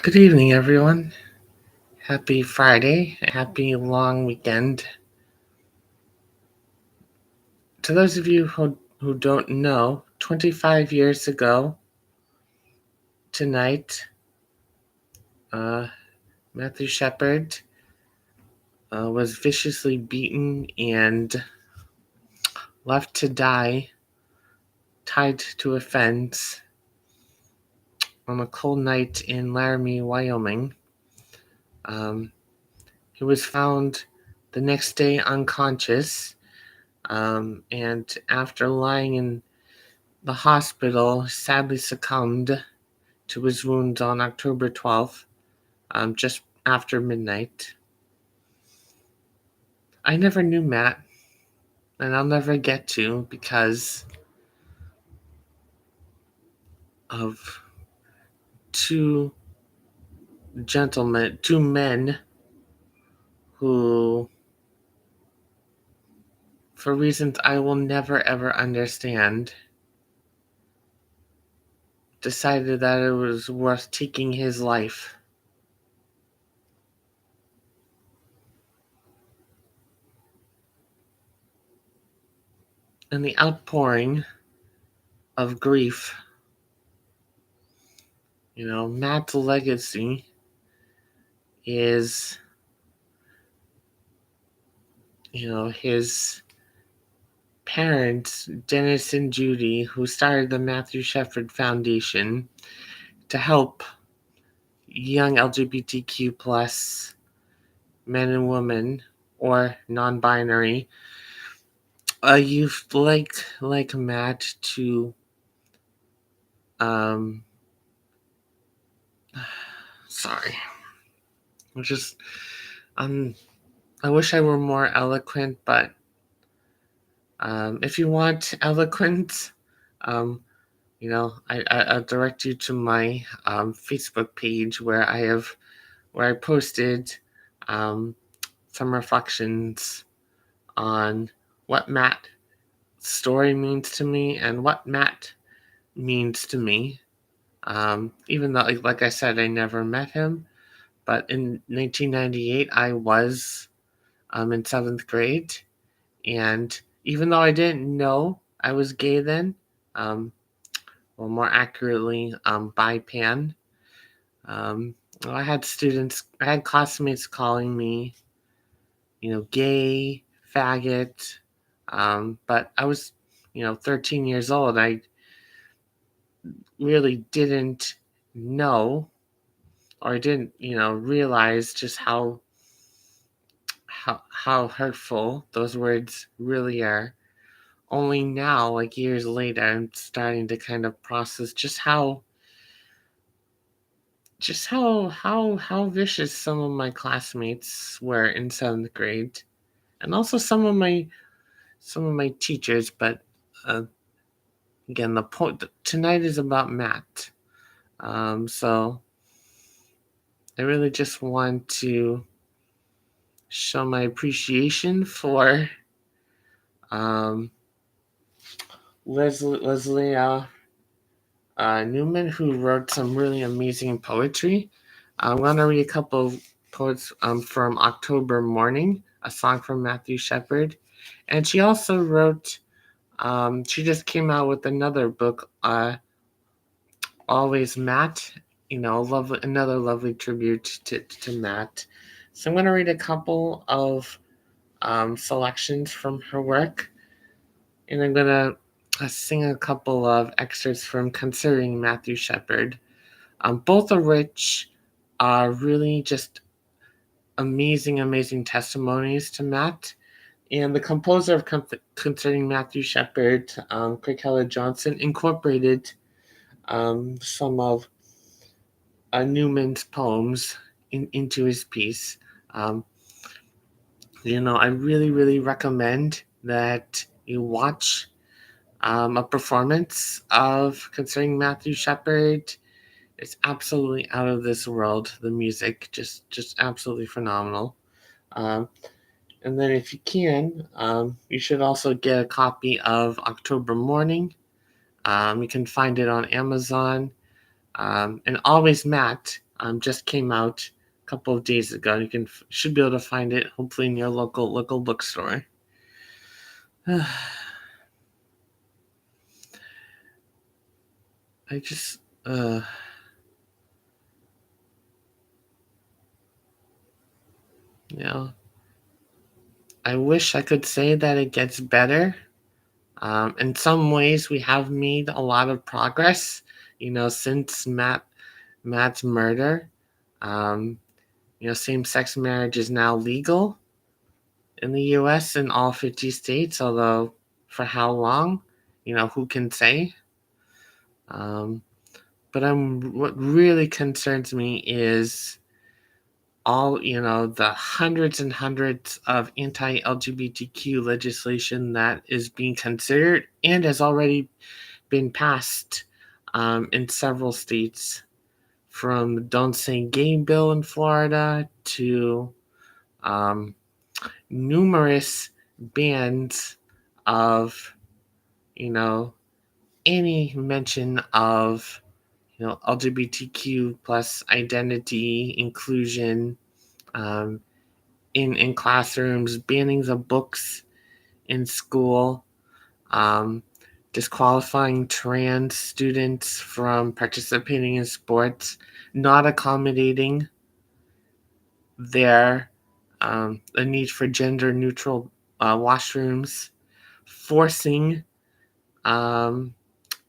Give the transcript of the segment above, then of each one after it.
Good evening, everyone. Happy Friday. Happy long weekend. To those of you who don't know, 25 years ago tonight, uh, Matthew Shepard was viciously beaten and left to die, tied to a fence on a cold night in Laramie, Wyoming. Um, he was found the next day unconscious, and after lying in the hospital, sadly succumbed to his wounds on October 12th, just after midnight. I never knew Matt, and I'll never get to because of two two men who, for reasons I will never ever understand, decided that it was worth taking his life. And the outpouring of grief, Matt's legacy is, his parents, Dennis and Judy, who started the Matthew Shepard Foundation to help young LGBTQ plus men and women or non-binary youth like Matt to um sorry. I'm just um I wish I were more eloquent, but if you want eloquence, um I'll direct you to my Facebook page where I posted um, some reflections on what Matt's story means to me and what Matt means to me. Even though, like I said, I never met him, but in 1998, I was in seventh grade, and even though I didn't know I was gay then, um, or more accurately, bi-pan. Um, I had classmates calling me, gay, faggot. But I was, 13 years old. I really didn't know, or I didn't, realize just how hurtful those words really are. Only now, like years later, I'm starting to kind of process just how vicious some of my classmates were in seventh grade, and also some of my teachers. But uh, again, the point tonight is about Matt. So I really just want to show my appreciation for um, Leslie Newman, who wrote some really amazing poetry. I'm going to read a couple of poets from October Morning, a song from Matthew Shepard. And she also wrote, she just came out with another book, Always Matt, another lovely tribute to Matt. So I'm going to read a couple of selections from her work, and I'm going to sing a couple of excerpts from Considering Matthew Shepard. Both of which are really just amazing testimonies to Matt. And the composer of Concerning Matthew Shepard, Craig Heller Johnson, incorporated some of Newman's poems into his piece. Um, I really recommend that you watch a performance of Concerning Matthew Shepard. It's absolutely out of this world. The music just absolutely phenomenal. Um, and then if you can, you should also get a copy of October Morning. You can find it on Amazon. And Always Matt. just came out a couple of days ago. You should be able to find it hopefully in your local bookstore. I just you know, I wish I could say that it gets better. In some ways, we have made a lot of progress. Since Matt's murder, um, same-sex marriage is now legal in the U.S. in all 50 states. Although, for how long, who can say? Um, but what really concerns me is all the hundreds and hundreds of anti-LGBTQ legislation that is being considered and has already been passed in several states, from the Don't Say Gay bill in Florida to um, numerous bans of any mention of LGBTQ plus identity inclusion um, in classrooms, banning the books in school, um, disqualifying trans students from participating in sports, not accommodating their the need for gender neutral washrooms, forcing um,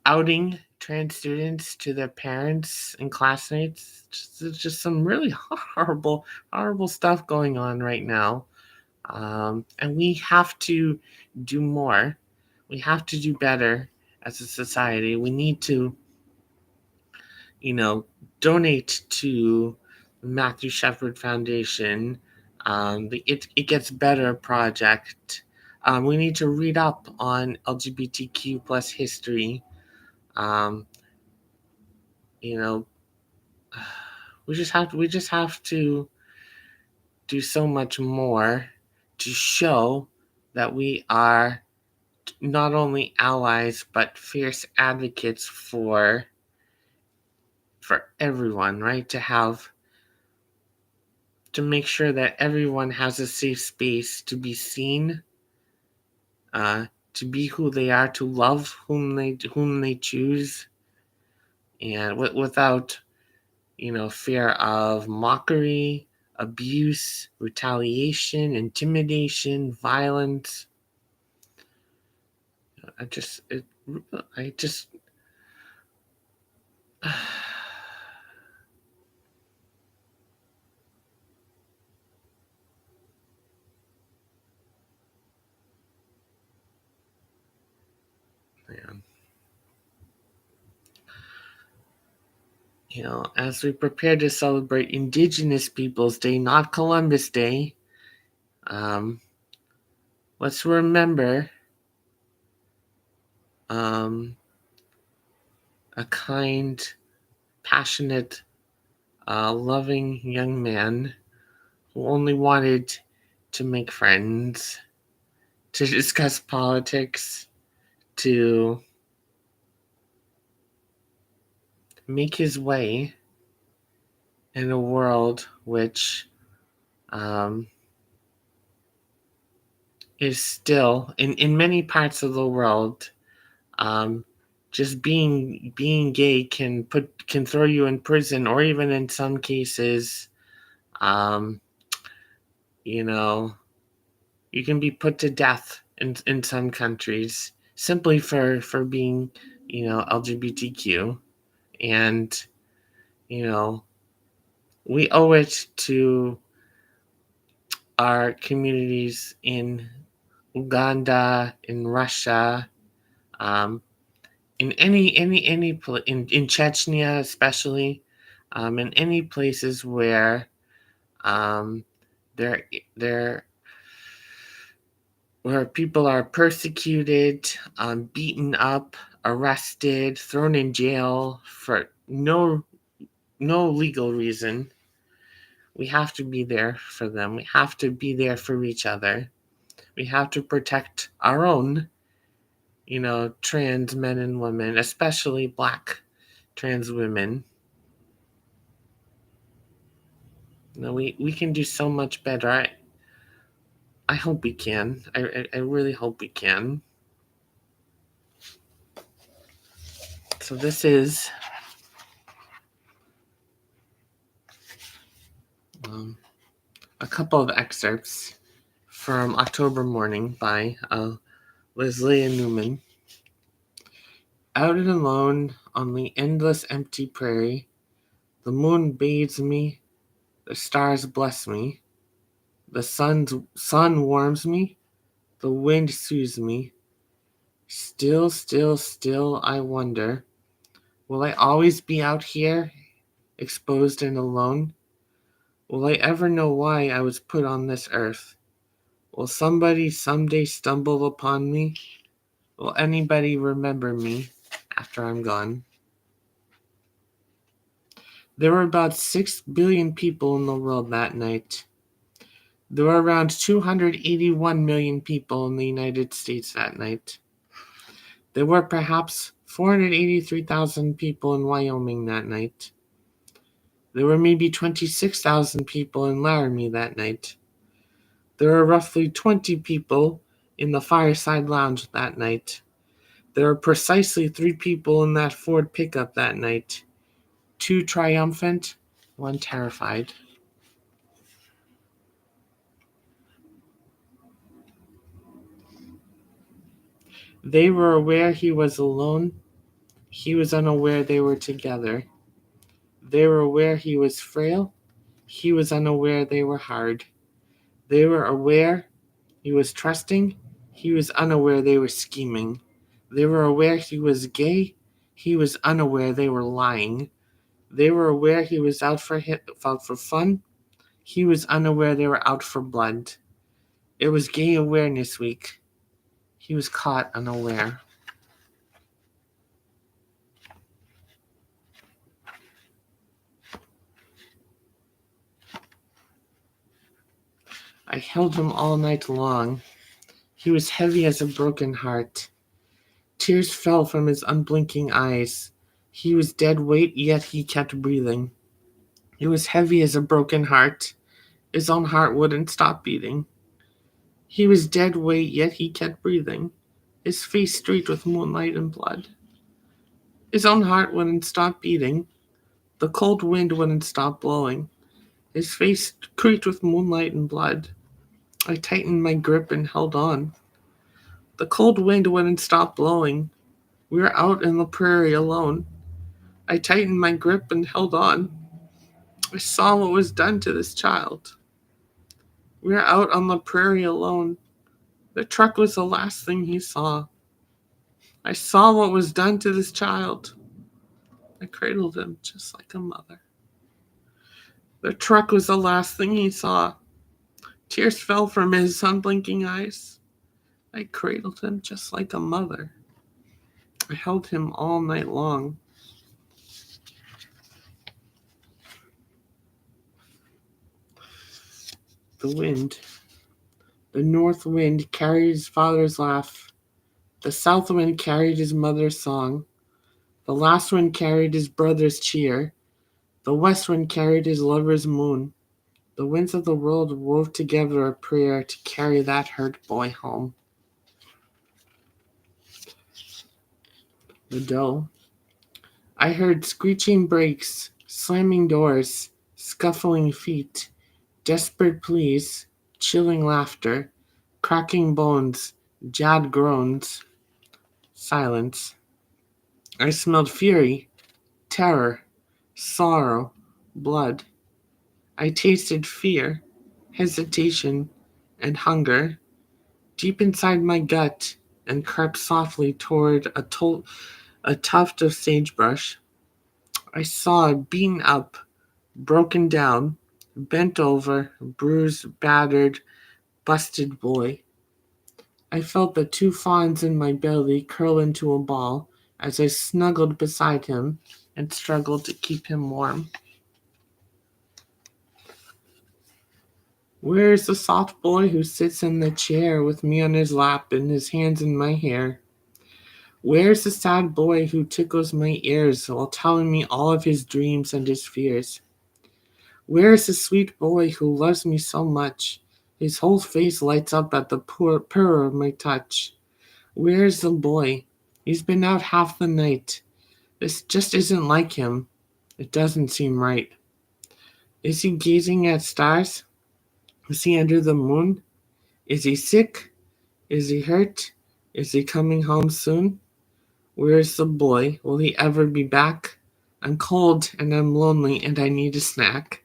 outing trans students to their parents and classmates. Just some really horrible stuff going on right now. And we have to do more. We have to do better as a society. We need to, you know, donate to Matthew Shepard Foundation, the It Gets Better project. We need to read up on LGBTQ plus history. Um, you know, we just have to do so much more to show that we are not only allies but fierce advocates for everyone, right? To make sure that everyone has a safe space to be seen, to be who they are, to love whom they choose, and without fear of mockery, abuse, retaliation, intimidation, violence. I just it, I just man. As we prepare to celebrate Indigenous Peoples Day, not Columbus Day, um, let's remember um, a kind, passionate, loving young man who only wanted to make friends, to discuss politics, to make his way in a world which um, is still in many parts of the world. Um, just being gay can throw you in prison, or even in some cases, um, you know, you can be put to death in some countries simply for being LGBTQ. And you know we owe it to our communities in Uganda, in Russia, um, in in Chechnya especially, in any places where um, there there where people are persecuted, beaten up, arrested, thrown in jail for no legal reason. We have to be there for them. We have to be there for each other. We have to protect our own, trans men and women, especially Black trans women. We can do so much better. I hope we can. I really hope we can. So this is a couple of excerpts from October Morning by Leslie Newman. Out and alone on the endless empty prairie, the moon bathes me, the stars bless me, the sun warms me, the wind soothes me. Still, still, still, I wonder, will I always be out here, exposed and alone? Will I ever know why I was put on this earth? Will somebody someday stumble upon me? Will anybody remember me after I'm gone? There were about 6 billion people in the world that night. There were around 281 million people in the United States that night. There were perhaps 483,000 people in Wyoming that night. There were maybe 26,000 people in Laramie that night. There were roughly 20 people in the Fireside Lounge that night. There were precisely 3 people in that Ford pickup that night. 2 triumphant, 1 terrified. They were aware he was alone. He was unaware they were together. They were aware he was frail. He was unaware they were hard. They were aware he was trusting. He was unaware they were scheming. They were aware he was gay. He was unaware they were lying. They were aware he was out for fun. He was unaware they were out for blood. It was Gay Awareness Week. He was caught unaware. I held him all night long. He was heavy as a broken heart. Tears fell from his unblinking eyes. He was dead weight, yet he kept breathing. He was heavy as a broken heart. His own heart wouldn't stop beating. He was dead weight, yet he kept breathing. His face streaked with moonlight and blood. His own heart wouldn't stop beating. The cold wind wouldn't stop blowing. His face creaked with moonlight and blood. I tightened my grip and held on. The cold wind wouldn't stop blowing. We were out in the prairie alone. I tightened my grip and held on. I saw what was done to this child. We were out on the prairie alone. The truck was the last thing he saw. I saw what was done to this child. I cradled him just like a mother. The truck was the last thing he saw. Tears fell from his unblinking eyes. I cradled him just like a mother. I held him all night long. The wind. The north wind carried his father's laugh. The south wind carried his mother's song. The last wind carried his brother's cheer. The west wind carried his lover's moon. The winds of the world wove together a prayer to carry that hurt boy home. The doe. I heard screeching brakes, slamming doors, scuffling feet, desperate pleas, chilling laughter, cracking bones, jawed groans. Silence. I smelled fury, terror, sorrow, blood. I tasted fear, hesitation, and hunger deep inside my gut and crept softly toward a tuft of sagebrush. I saw a beaten up, broken down, bent over, bruised, battered, busted boy. I felt the 2 fawns in my belly curl into a ball as I snuggled beside him and struggled to keep him warm. Where is the soft boy who sits in the chair with me on his lap and his hands in my hair? Where's the sad boy who tickles my ears while telling me all of his dreams and his fears? Where is the sweet boy who loves me so much? His whole face lights up at the purr of my touch. Where is the boy? He's been out half the night. This just isn't like him. It doesn't seem right. Is he gazing at stars? Is he under the moon? Is he sick? Is he hurt? Is he coming home soon? Where is the boy? Will he ever be back? I'm cold and I'm lonely and I need a snack.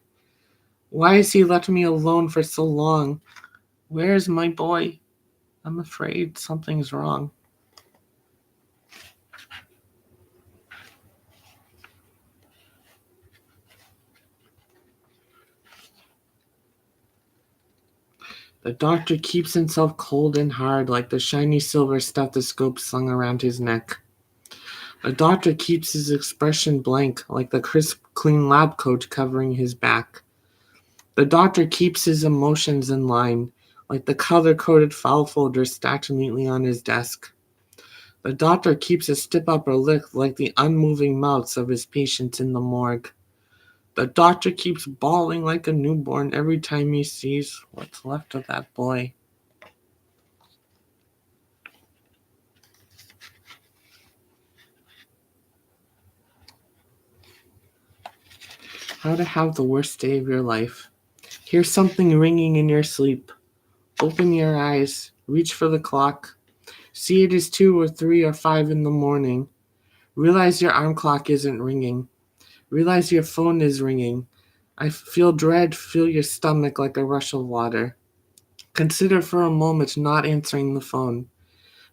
Why has he left me alone for so long? Where is my boy? I'm afraid something's wrong. The doctor keeps himself cold and hard like the shiny silver stethoscope slung around his neck. The doctor keeps his expression blank like the crisp, clean lab coat covering his back. The doctor keeps his emotions in line like the color-coded file folders stacked neatly on his desk. The doctor keeps his stiff upper lip like the unmoving mouths of his patients in the morgue. The doctor keeps bawling like a newborn every time he sees what's left of that boy. How to have the worst day of your life. Hear something ringing in your sleep. Open your eyes. Reach for the clock. See it is 2 or 3 or 5 in the morning. Realize your alarm clock isn't ringing. Realize your phone is ringing. I feel dread fill your stomach like a rush of water. Consider for a moment not answering the phone.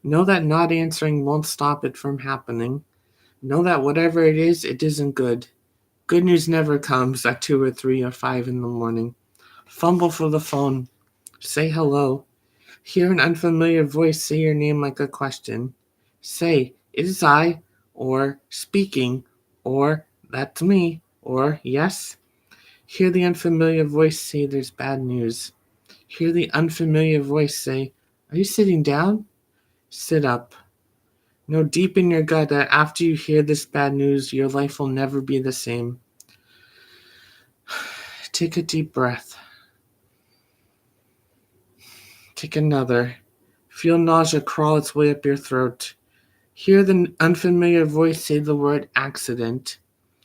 Know that not answering won't stop it from happening. Know that whatever it isn't good. Good news never comes at 2 or 3 or 5 in the morning. Fumble for the phone. Say hello. Hear an unfamiliar voice say your name like a question. Say, it is I, or speaking, or that's me, or yes. Hear the unfamiliar voice say there's bad news. Hear the unfamiliar voice say, are you sitting down? Sit up. Know deep in your gut that after you hear this bad news, your life will never be the same. Take a deep breath. Take another. Feel nausea crawl its way up your throat. Hear the unfamiliar voice say the word accident.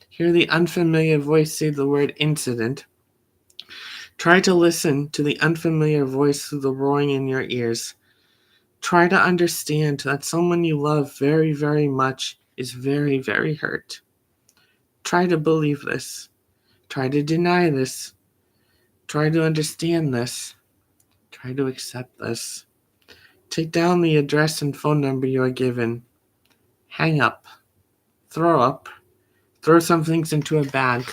Hear the unfamiliar voice say the word incident. Try to listen to the unfamiliar voice through the roaring in your ears. Try to understand that someone you love very, very much is very, very hurt. Try to believe this. Try to deny this. Try to understand this. Try to accept this. Take down the address and phone number you are given. Hang up. Throw up. Throw some things into a bag.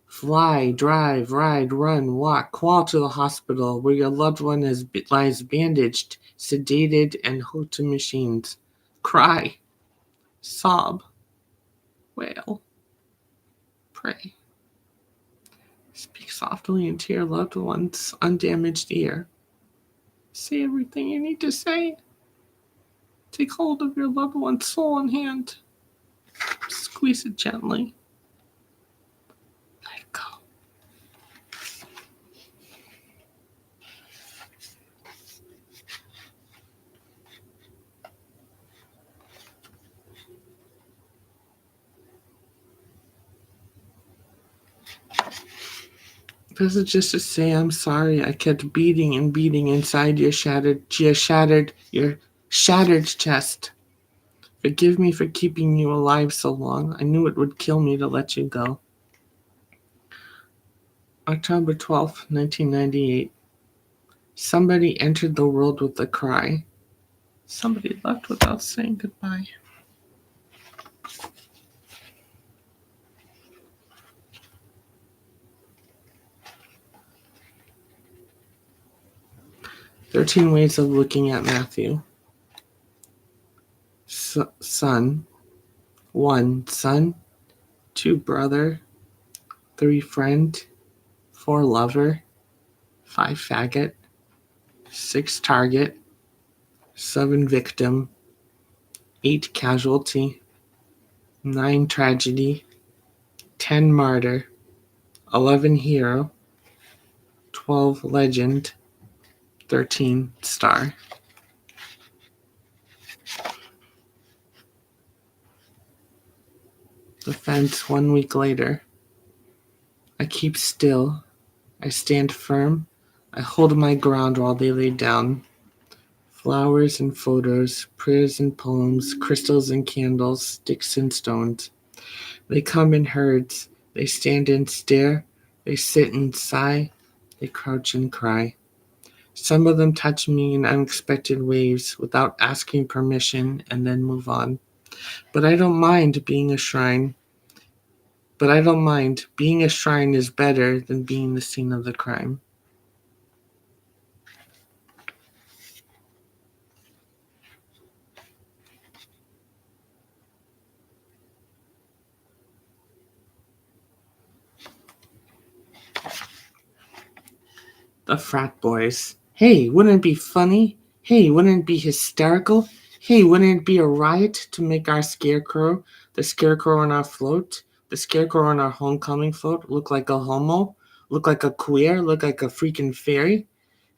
Fly, drive, ride, run, walk, crawl to the hospital where your loved one lies bandaged, sedated, and hooked to machines. Cry. Sob. Wail. Pray. Speak softly into your loved one's undamaged ear. Say everything you need to say. Take hold of your loved one's soul and hand. Squeeze it gently. Let it go. This is just to say I'm sorry I kept beating and beating inside your shattered chest. Forgive me for keeping you alive so long. I knew it would kill me to let you go. October 12th, 1998. Somebody entered the world with a cry. Somebody left without saying goodbye. "13 Ways of Looking at Matthew." Son. 1. Son. 2. Brother. 3. Friend. 4. Lover. 5. Faggot. 6. Target. 7. Victim. 8. Casualty. 9. Tragedy. 10. Martyr. 11 hero, 12 legend, 13 star. The fence 1 week later. I keep still. I stand firm. I hold my ground while they lay down. Flowers and photos, prayers and poems, crystals and candles, sticks and stones. They come in herds. They stand and stare. They sit and sigh. They crouch and cry. Some of them touch me in unexpected ways without asking permission and then move on. But I don't mind being a shrine. But I don't mind. Being a shrine is better than being the scene of the crime. The frat boys. Hey, wouldn't it be funny? Hey, wouldn't it be hysterical? Hey, wouldn't it be a riot to make our scarecrow, the scarecrow on our float, the scarecrow on our homecoming float, look like a homo, look like a queer, look like a freaking fairy?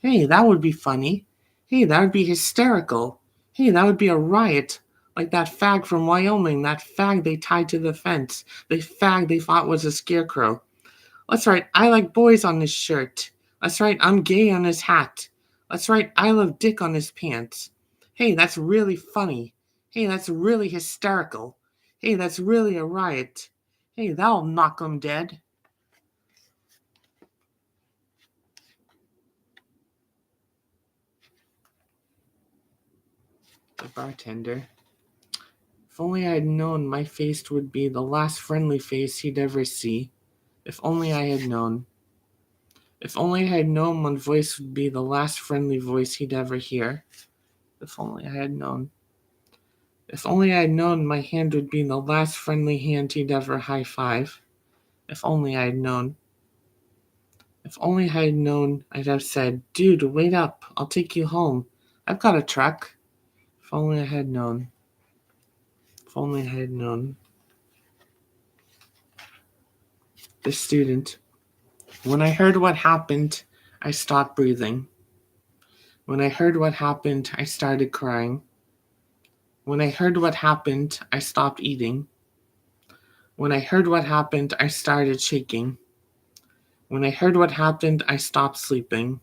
Hey, that would be funny. Hey, that would be hysterical. Hey, that would be a riot. Like that fag from Wyoming, that fag they tied to the fence, the fag they thought was a scarecrow. That's right, I like boys on his shirt. That's right, I'm gay on his hat. That's right, I love dick on his pants. Hey, that's really funny. Hey, that's really hysterical. Hey, that's really a riot. Hey, that'll knock 'em dead. The bartender. If only I had known my face would be the last friendly face he'd ever see. If only I had known. If only I had known my voice would be the last friendly voice he'd ever hear. If only I had known. If only I had known my hand would be the last friendly hand he'd ever high five. If only I had known. If only I had known, I'd have said, "Dude, wait up. I'll take you home. I've got a truck." If only I had known. If only I had known. The student. When I heard what happened, I stopped breathing. When I heard what happened, I started crying. When I heard what happened, I stopped eating. When I heard what happened, I started shaking. When I heard what happened, I stopped sleeping.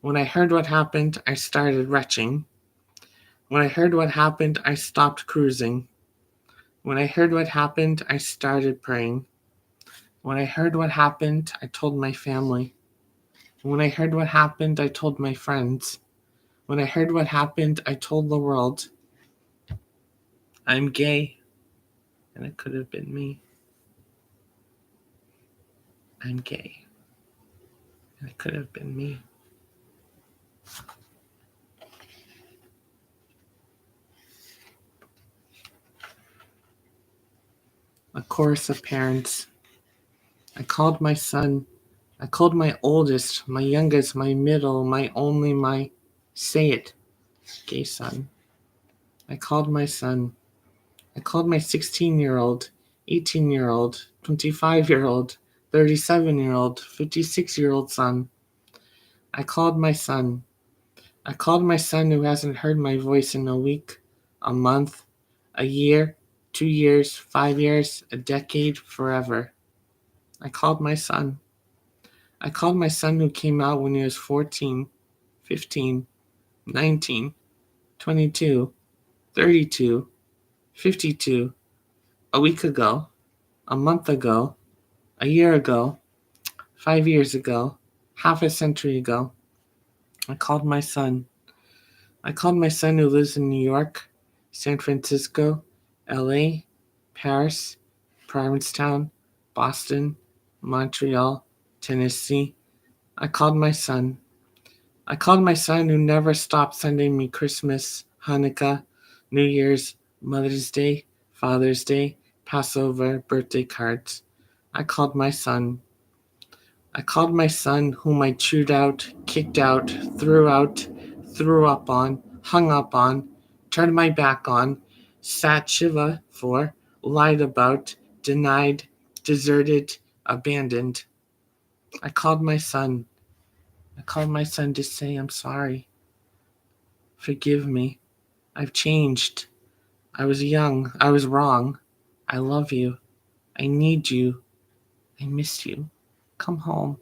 When I heard what happened, I started retching. When I heard what happened, I stopped cruising. When I heard what happened, I started praying. When I heard what happened, I told my family. When I heard what happened, I told my friends. When I heard what happened, I told the world. I'm gay, and it could have been me. I'm gay, and it could have been me. A chorus of parents. I called my son. I called my oldest, my youngest, my middle, my only, my, say it, gay son. I called my son. I called my 16-year-old, 18-year-old, 25-year-old, 37-year-old, 56-year-old son. I called my son. I called my son who hasn't heard my voice in a week, a month, a year, 2 years, 5 years, a decade, forever. I called my son. I called my son who came out when he was 14, 15, 19, 22, 32, 52, a week ago, a month ago, a year ago, 5 years ago, half a century ago. I called my son. I called my son who lives in New York, San Francisco, LA, Paris, Provincetown, Boston, Montreal, Tennessee. I called my son. I called my son who never stopped sending me Christmas, Hanukkah, New Year's, Mother's Day, Father's Day, Passover, birthday cards. I called my son. I called my son whom I chewed out, kicked out, threw up on, hung up on, turned my back on, sat Shiva for, lied about, denied, deserted, abandoned. I called my son. I called my son to say I'm sorry. Forgive me. I've changed. I was young. I was wrong. I love you. I need you. I miss you. Come home.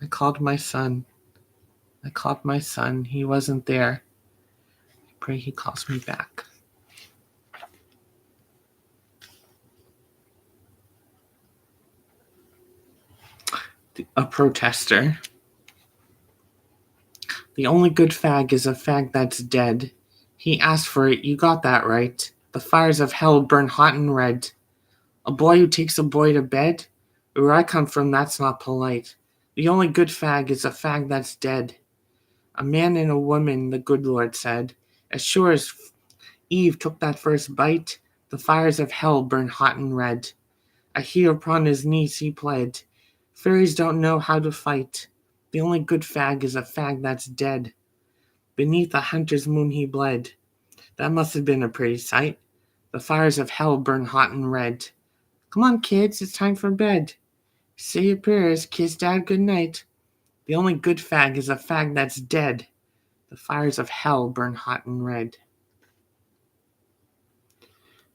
I called my son. I called my son. He wasn't there. I pray he calls me back. A protester. The only good fag is a fag that's dead. He asked for it. You got that right. The fires of hell burn hot and red. A boy who takes a boy to bed? Where I come from, that's not polite. The only good fag is a fag that's dead. A man and a woman, the good Lord said. As sure as Eve took that first bite, the fires of hell burn hot and red. I hear upon his knees he pled. Fairies don't know how to fight. The only good fag is a fag that's dead. Beneath a hunter's moon he bled. That must have been a pretty sight. The fires of hell burn hot and red. Come on, kids, it's time for bed. Say your prayers, kiss dad good night. The only good fag is a fag that's dead. The fires of hell burn hot and red.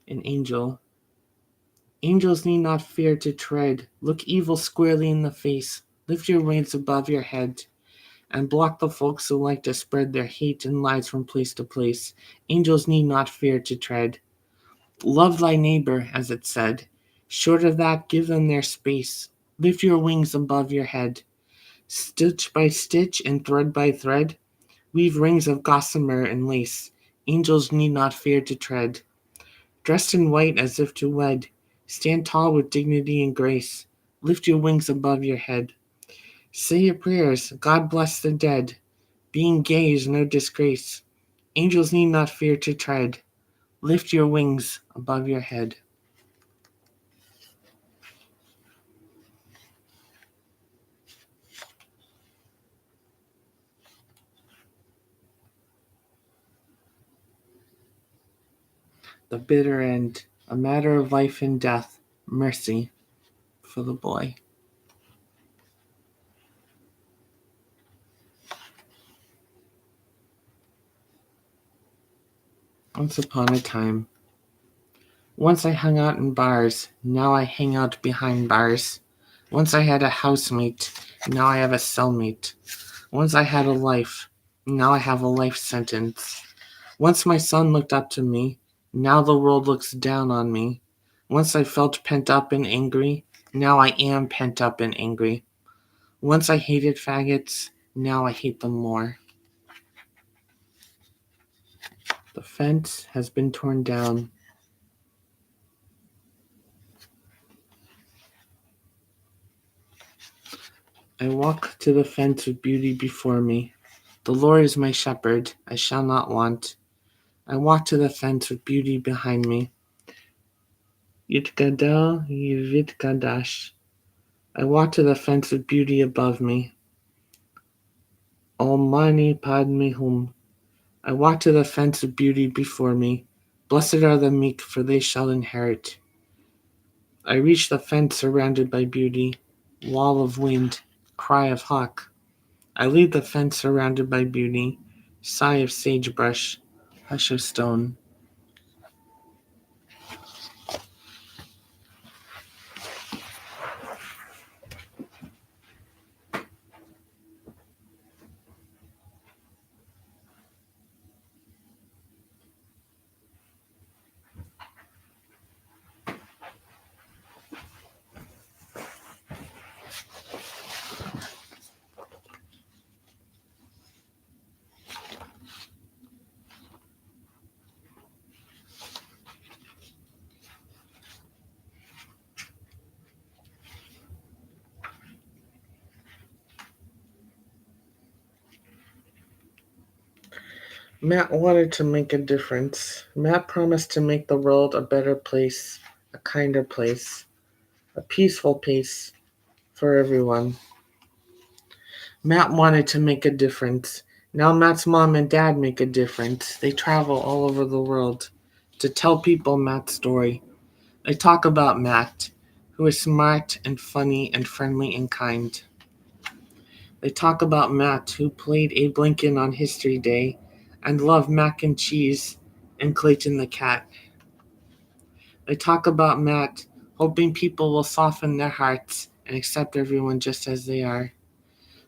An angel. Angels need not fear to tread. Look evil squarely in the face. Lift your wings above your head. And block the folks who like to spread their hate and lies from place to place. Angels need not fear to tread. Love thy neighbor, as it said. Short of that, give them their space. Lift your wings above your head. Stitch by stitch and thread by thread, weave rings of gossamer and lace. Angels need not fear to tread. Dressed in white as if to wed, stand tall with dignity and grace. Lift your wings above your head. Say your prayers, God bless the dead. Being gay is no disgrace. Angels need not fear to tread. Lift your wings above your head. The bitter end, a matter of life and death, mercy for the boy. Once upon a time. Once I hung out in bars, now I hang out behind bars. Once I had a housemate, now I have a cellmate. Once I had a life, now I have a life sentence. Once my son looked up to me, now the world looks down on me. Once I felt pent up and angry, now I am pent up and angry. Once I hated faggots, now I hate them more. The fence has been torn down. I walk to the fence with beauty before me. The Lord is my shepherd, I shall not want. I walk to the fence with beauty behind me. Yitgadel Yivitgadash. I walk to the fence with beauty above me. Almani Padme Hum. I walk to the fence with beauty before me. Blessed are the meek, for they shall inherit. I reach the fence surrounded by beauty. Wall of wind, cry of hawk. I leave the fence surrounded by beauty. Sigh of sagebrush, hush of stone. Matt wanted to make a difference. Matt promised to make the world a better place, a kinder place, a peaceful place for everyone. Matt wanted to make a difference. Now Matt's mom and dad make a difference. They travel all over the world to tell people Matt's story. They talk about Matt. who is smart and funny and friendly and kind. They talk about Matt, who played Abe Lincoln on History Day and loved mac and cheese, and Clayton the cat. They talk about Matt, hoping people will soften their hearts and accept everyone just as they are.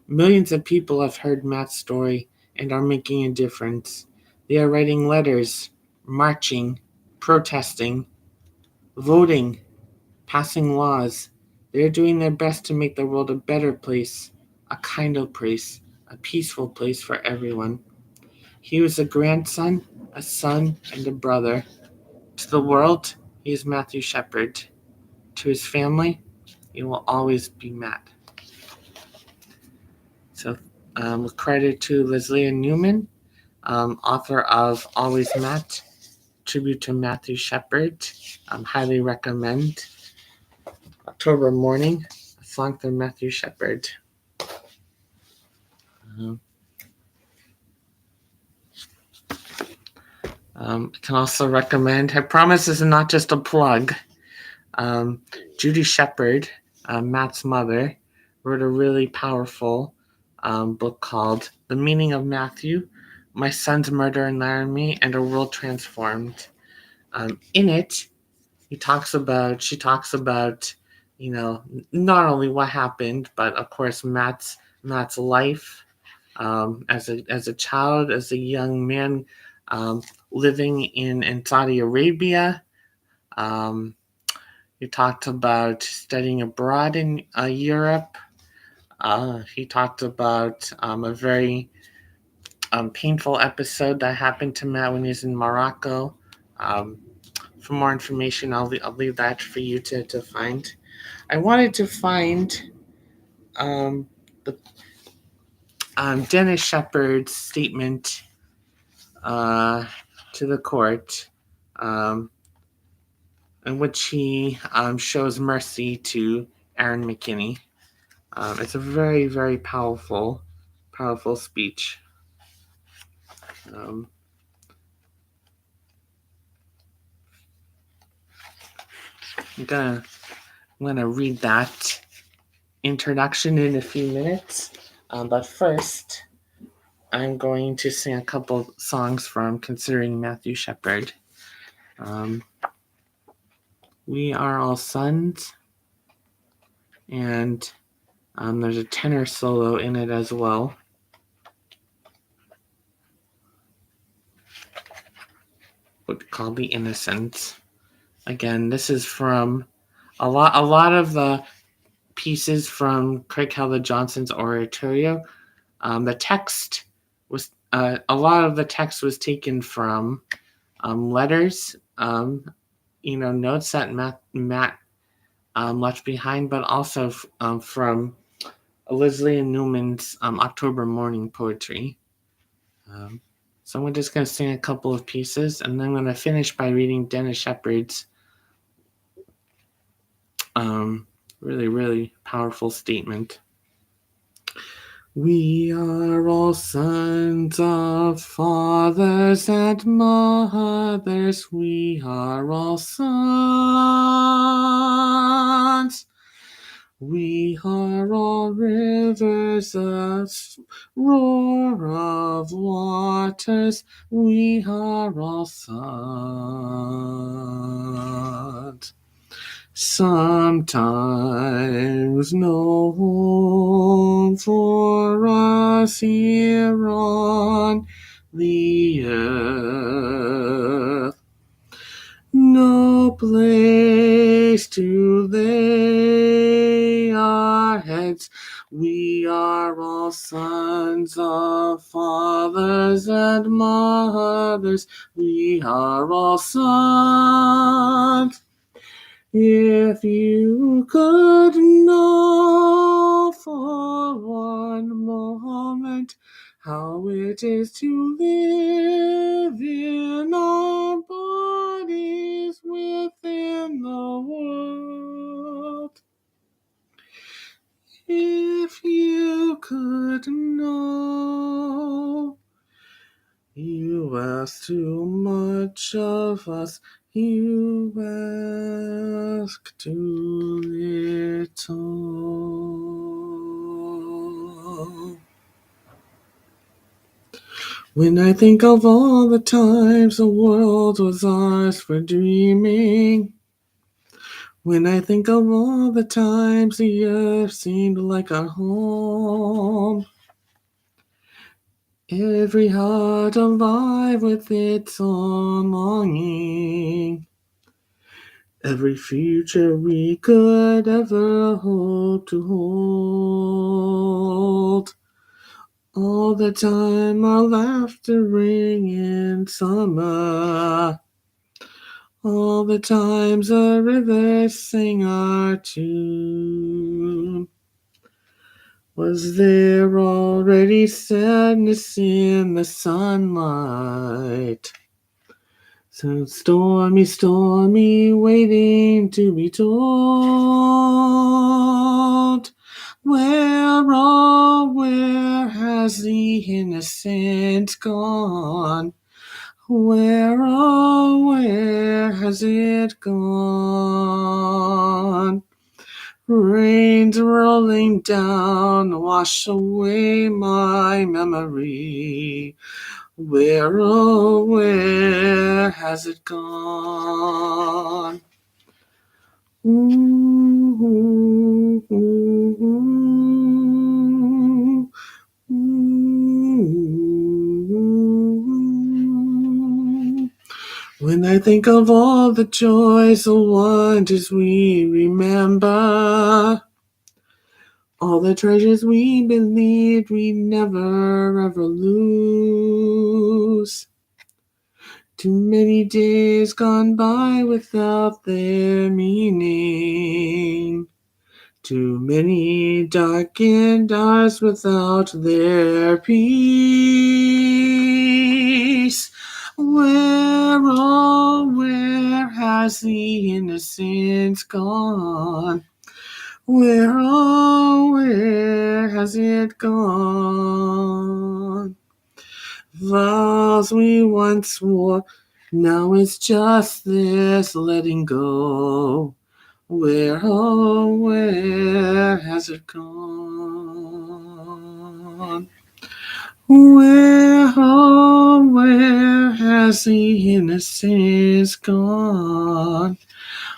Millions of people have heard Matt's story and are making a difference. They are writing letters, marching, protesting, voting, passing laws. They are doing their best to make the world a better place, a kinder place, a peaceful place for everyone. He was a grandson, a son, and a brother. To the world, he is Matthew Shepard. To his family, he will always be Matt. So, credit to Leslie Newman, author of Always Matt, tribute to Matthew Shepard. Highly recommend. October Morning, a song from Matthew Shepard. I can also recommend, I promise this is not just a plug, Judy Shepard, Matt's mother, wrote a really powerful book called The Meaning of Matthew, My Son's Murder and Laramie, and a World Transformed. In it, she talks about, not only what happened, but of course Matt's life as a child, as a young man living in Saudi Arabia. He talked about studying abroad in Europe. He talked about a very painful episode that happened to Matt when he was in Morocco. For more information, I'll leave that for you to find. I wanted to find the Dennis Shepard's statement to the court, in which he shows mercy to Aaron McKinney. It's a very, very powerful speech. I'm gonna read that introduction in a few minutes, but first I'm going to sing a couple songs from Considering Matthew Shepard. We Are All Sons, and there's a tenor solo in it as well. Called The Innocents. Again, this is from a lot of the pieces from Craig Hella Johnson's oratorio. The text was a lot of the text was taken from letters, notes that Matt left behind, but also from Leslie Newman's October Morning poetry. So I'm just going to sing a couple of pieces, and then I'm going to finish by reading Dennis Shepard's really, really powerful statement. We are all sons of fathers and mothers. We are all sons. We are all rivers of roar of waters. We are all sons. Sometimes no home for us here on the earth, no place to lay our heads. We are all sons of fathers and mothers. We are all sons. If you could know for one moment how it is to live in our bodies within the world. If you could know, you ask too much of us. You ask too When I think of all the times the world was ours for dreaming, when I think of all the times the earth seemed like a home, every heart alive with its own longing, every future we could ever hope to hold. All the time our laughter ring in summer. All the times the rivers sing our tune. Was there already sadness in the sunlight? So stormy, stormy, waiting to be told. Where, oh, where has the innocence gone? Where, oh, where has it gone? Rains rolling down, wash away my memory. Where, oh, where has it gone? Ooh, ooh, ooh, ooh, ooh. When I think of all the joys and wonders we remember, all the treasures we believed we'd never ever lose. Too many days gone by without their meaning. Too many darkened hours without their peace. Where, oh, where has the innocence gone? Where, oh, where has it gone? Vows we once swore, now it's just this letting go. Where, oh, where has it gone? Where, oh, where has the innocence gone?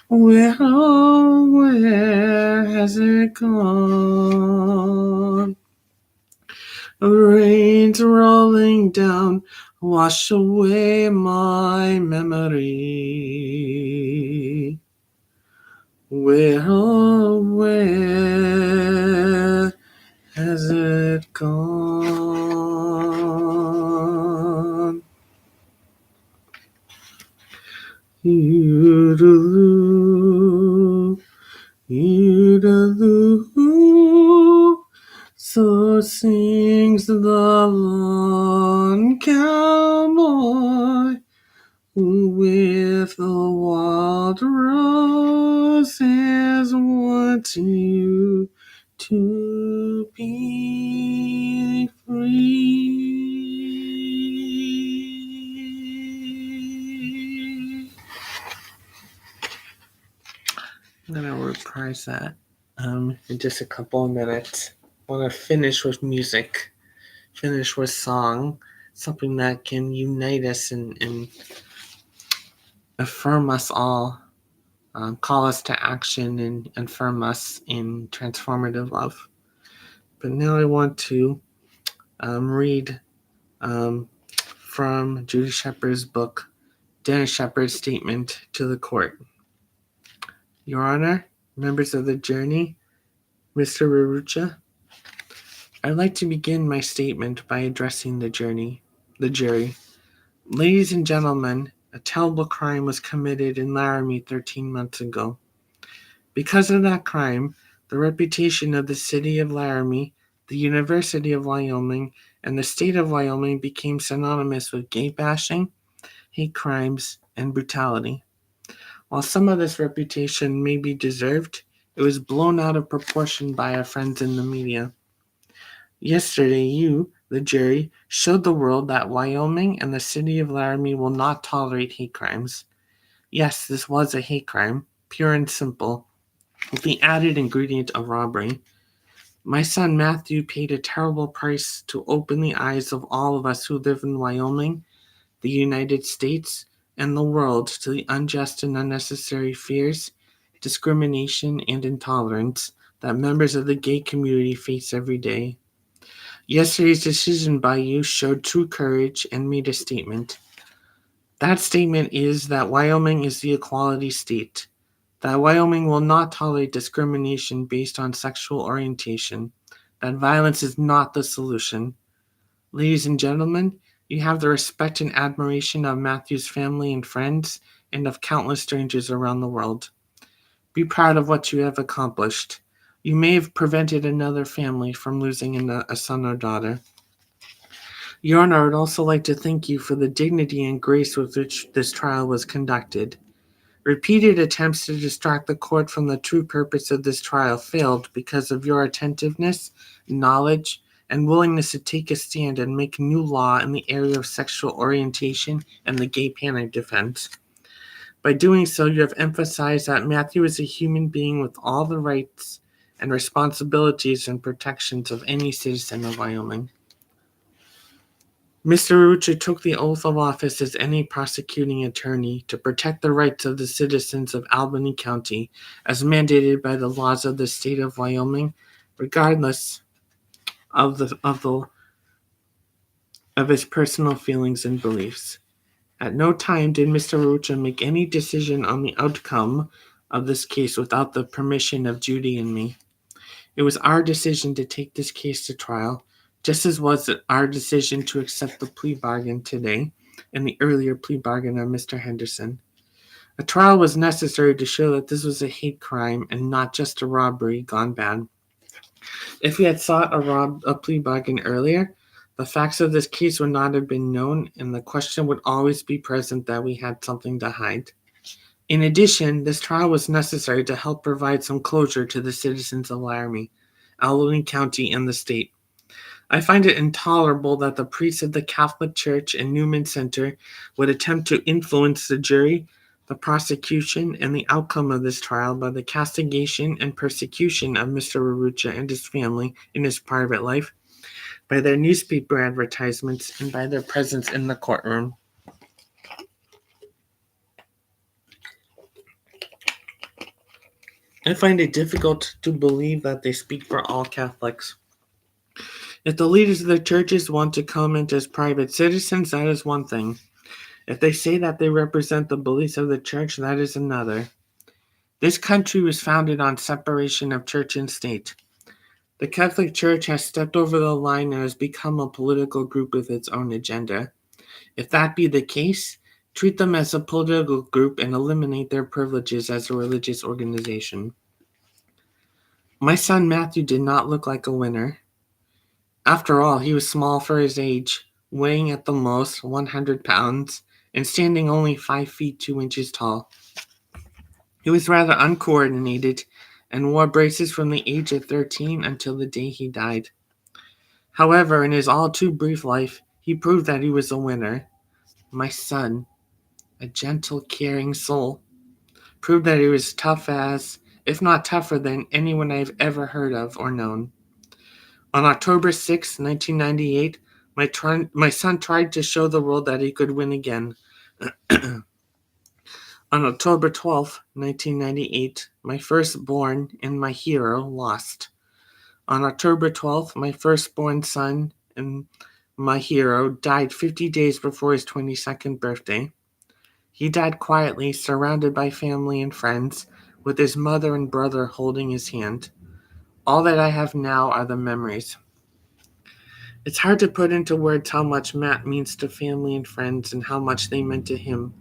Where, oh, where has it gone? Rains rolling down, wash away my memory. Where, oh, where has it gone? You-do-loo, you-do-loo. So sings the lone cowboy with the wild roses wanting you to be free. I'm going to reprise that in just a couple of minutes. I want to finish with music, finish with song, something that can unite us and affirm us all, call us to action and affirm us in transformative love. But now I want to read from Judy Shepard's book, Dennis Shepard's Statement to the Court. Your Honor, members of the Journey, Mr. Rarucha, I'd like to begin my statement by addressing the jury. Ladies and gentlemen, a terrible crime was committed in Laramie 13 months ago. Because of that crime, the reputation of the city of Laramie, the University of Wyoming, and the state of Wyoming became synonymous with gay bashing, hate crimes, and brutality. While some of this reputation may be deserved, it was blown out of proportion by our friends in the media. Yesterday, you, the jury, showed the world that Wyoming and the city of Laramie will not tolerate hate crimes. Yes, this was a hate crime, pure and simple, with the added ingredient of robbery. My son Matthew paid a terrible price to open the eyes of all of us who live in Wyoming, the United States, and the world to the unjust and unnecessary fears, discrimination, and intolerance that members of the gay community face every day. Yesterday's decision by you showed true courage and made a statement. That statement is that Wyoming is the equality state, that Wyoming will not tolerate discrimination based on sexual orientation, that violence is not the solution. Ladies and gentlemen, you have the respect and admiration of Matthew's family and friends and of countless strangers around the world. Be proud of what you have accomplished. You may have prevented another family from losing a son or daughter. Your Honor, I would also like to thank you for the dignity and grace with which this trial was conducted. Repeated attempts to distract the court from the true purpose of this trial failed because of your attentiveness, knowledge, and willingness to take a stand and make new law in the area of sexual orientation and the gay panic defense. By doing so, you have emphasized that Matthew is a human being with all the rights and responsibilities and protections of any citizen of Wyoming. Mr. Arrucha took the oath of office as any prosecuting attorney to protect the rights of the citizens of Albany County as mandated by the laws of the state of Wyoming, regardless of his personal feelings and beliefs. At no time did Mr. Arrucha make any decision on the outcome of this case without the permission of Judy and me. It was our decision to take this case to trial, just as was it our decision to accept the plea bargain today and the earlier plea bargain of Mr. Henderson. A trial was necessary to show that this was a hate crime and not just a robbery gone bad. If we had sought a plea bargain earlier, the facts of this case would not have been known, and the question would always be present that we had something to hide. In addition, this trial was necessary to help provide some closure to the citizens of Laramie, Albany County, and the state. I find it intolerable that the priests of the Catholic Church and Newman Center would attempt to influence the jury, the prosecution, and the outcome of this trial by the castigation and persecution of Mr. Arrucha and his family in his private life, by their newspaper advertisements, and by their presence in the courtroom. I find it difficult to believe that they speak for all Catholics. If the leaders of the churches want to comment as private citizens, that is one thing. If they say that they represent the beliefs of the church, that is another. This country was founded on separation of church and state. The Catholic Church has stepped over the line and has become a political group with its own agenda. If that be the case, treat them as a political group and eliminate their privileges as a religious organization. My son Matthew did not look like a winner. After all, he was small for his age, weighing at the most 100 pounds and standing only 5 feet 2 inches tall. He was rather uncoordinated and wore braces from the age of 13 until the day he died. However, in his all too brief life, he proved that he was a winner. My son, a gentle, caring soul, proved that he was tough as, if not tougher than, anyone I've ever heard of or known. On October 6, 1998, my son tried to show the world that he could win again. On October 12, 1998, my firstborn and my hero lost. On October 12th, my firstborn son and my hero died 50 days before his 22nd birthday. He died quietly, surrounded by family and friends, with his mother and brother holding his hand. All that I have now are the memories. It's hard to put into words how much Matt means to family and friends and how much they meant to him.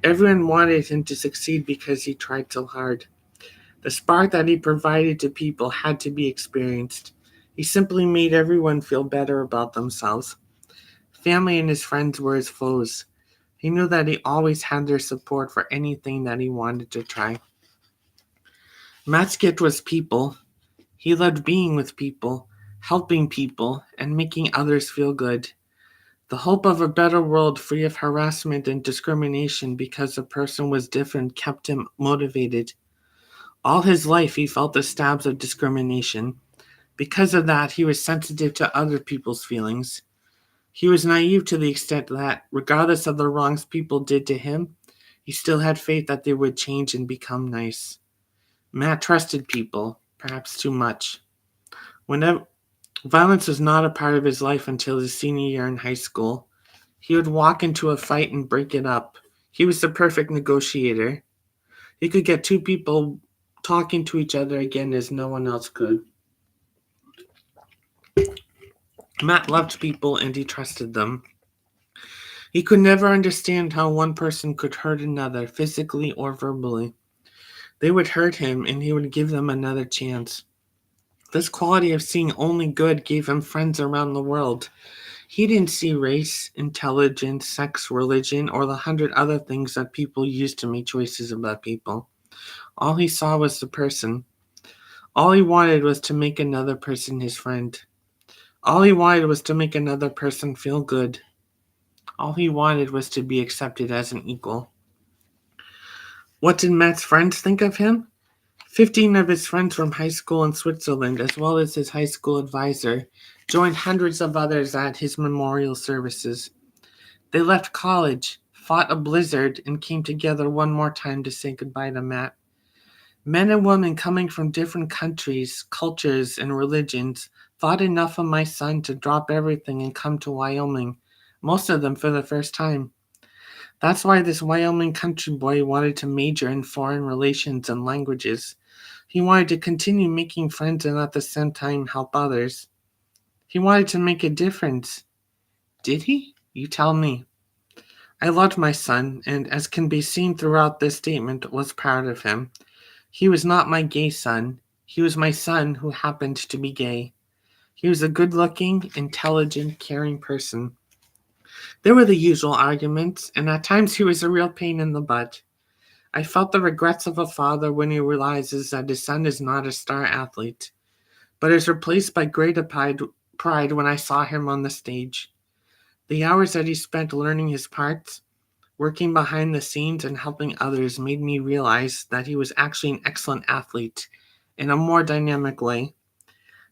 Everyone wanted him to succeed because he tried so hard. The spark that he provided to people had to be experienced. He simply made everyone feel better about themselves. Family and his friends were his foes. He knew that he always had their support for anything that he wanted to try. Matt's gift was people. He loved being with people, helping people, and making others feel good. The hope of a better world free of harassment and discrimination because a person was different kept him motivated. All his life he felt the stabs of discrimination. Because of that, he was sensitive to other people's feelings. He was naive to the extent that, regardless of the wrongs people did to him, he still had faith that they would change and become nice. Matt trusted people, perhaps too much. Whenever violence was not a part of his life until his senior year in high school, he would walk into a fight and break it up. He was the perfect negotiator. He could get two people talking to each other again as no one else could. Matt loved people and he trusted them. He could never understand how one person could hurt another, physically or verbally. They would hurt him and he would give them another chance. This quality of seeing only good gave him friends around the world. He didn't see race, intelligence, sex, religion, or the 100 other things that people use to make choices about people. All he saw was the person. All he wanted was to make another person his friend. All he wanted was to make another person feel good. All he wanted was to be accepted as an equal. What did Matt's friends think of him? 15 of his friends from high school in Switzerland, as well as his high school advisor, joined hundreds of others at his memorial services. They left college, fought a blizzard, and came together one more time to say goodbye to Matt. Men and women coming from different countries, cultures, and religions thought enough of my son to drop everything and come to Wyoming, most of them for the first time. That's why this Wyoming country boy wanted to major in foreign relations and languages. He wanted to continue making friends and at the same time help others. He wanted to make a difference. Did he? You tell me. I loved my son, and as can be seen throughout this statement, was proud of him. He was not my gay son. He was my son who happened to be gay. He was a good-looking, intelligent, caring person. There were the usual arguments, and at times he was a real pain in the butt. I felt the regrets of a father when he realizes that his son is not a star athlete, but is replaced by greater pride when I saw him on the stage. The hours that he spent learning his parts, working behind the scenes, and helping others made me realize that he was actually an excellent athlete in a more dynamic way.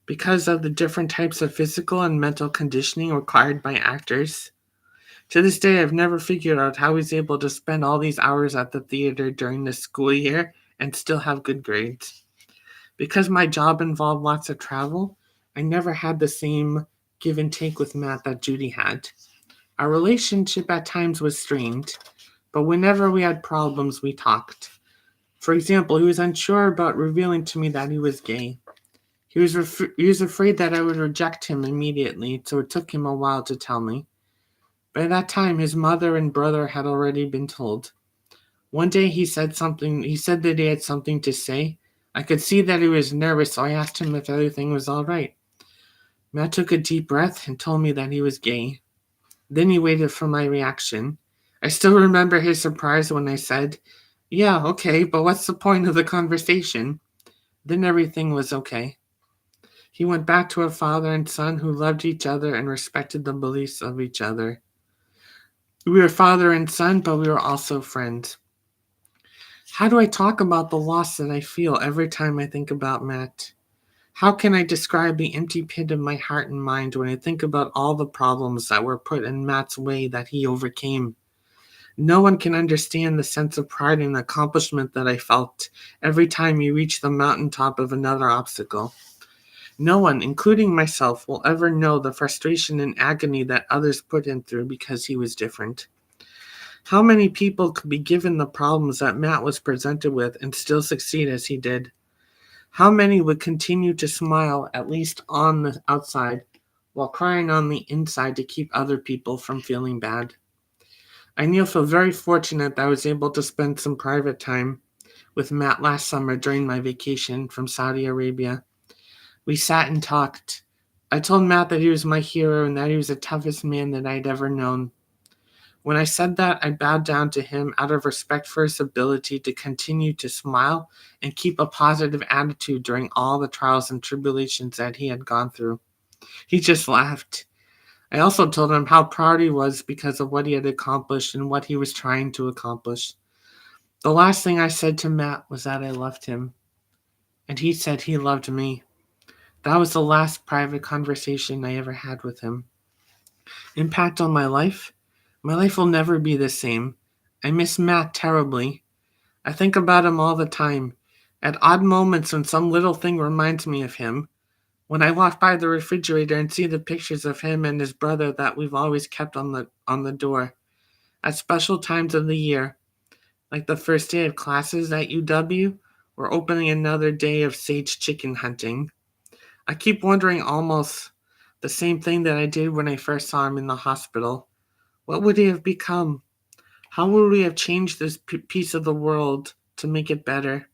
Because of the different types of physical and mental conditioning required by actors, to this day I've never figured out how he's able to spend all these hours at the theater during the school year and still have good grades. Because my job involved lots of travel, I never had the same give and take with Matt that Judy had. Our relationship at times was strained, but whenever we had problems, we talked. For example, he was unsure about revealing to me that he was gay. He was afraid that I would reject him immediately, so it took him a while to tell me. By that time, his mother and brother had already been told. One day he said that he had something to say. I could see that he was nervous, so I asked him if everything was all right. Matt took a deep breath and told me that he was gay. Then he waited for my reaction. I still remember his surprise when I said, "Yeah, okay, but what's the point of the conversation?" Then everything was okay. He went back to a father and son who loved each other and respected the beliefs of each other. We were father and son, but we were also friends. How do I talk about the loss that I feel every time I think about Matt? How can I describe the empty pit of my heart and mind when I think about all the problems that were put in Matt's way that he overcame? No one can understand the sense of pride and accomplishment that I felt every time he reached the mountaintop of another obstacle. No one, including myself, will ever know the frustration and agony that others put him through because he was different. How many people could be given the problems that Matt was presented with and still succeed as he did? How many would continue to smile, at least on the outside, while crying on the inside to keep other people from feeling bad? I feel very fortunate that I was able to spend some private time with Matt last summer during my vacation from Saudi Arabia. We sat and talked. I told Matt that he was my hero and that he was the toughest man that I'd ever known. When I said that, I bowed down to him out of respect for his ability to continue to smile and keep a positive attitude during all the trials and tribulations that he had gone through. He just laughed. I also told him how proud he was because of what he had accomplished and what he was trying to accomplish. The last thing I said to Matt was that I loved him, and he said he loved me. That was the last private conversation I ever had with him. Impact on my life? My life will never be the same. I miss Matt terribly. I think about him all the time, at odd moments when some little thing reminds me of him. When I walk by the refrigerator and see the pictures of him and his brother that we've always kept on the door. At special times of the year, like the first day of classes at UW, or opening another day of sage chicken hunting. I keep wondering almost the same thing that I did when I first saw him in the hospital. What would he have become? How would we have changed this piece of the world to make it better?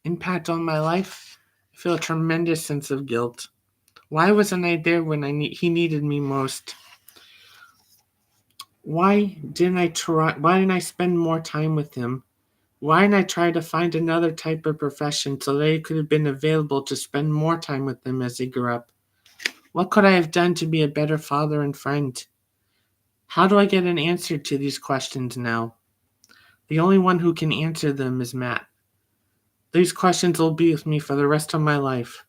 Impact on my life? I feel a tremendous sense of guilt. Why wasn't I there when he needed me most? Why didn't I spend more time with him? Why didn't I try to find another type of profession so that he could have been available to spend more time with him as he grew up? What could I have done to be a better father and friend? How do I get an answer to these questions now? The only one who can answer them is Matt. These questions will be with me for the rest of my life.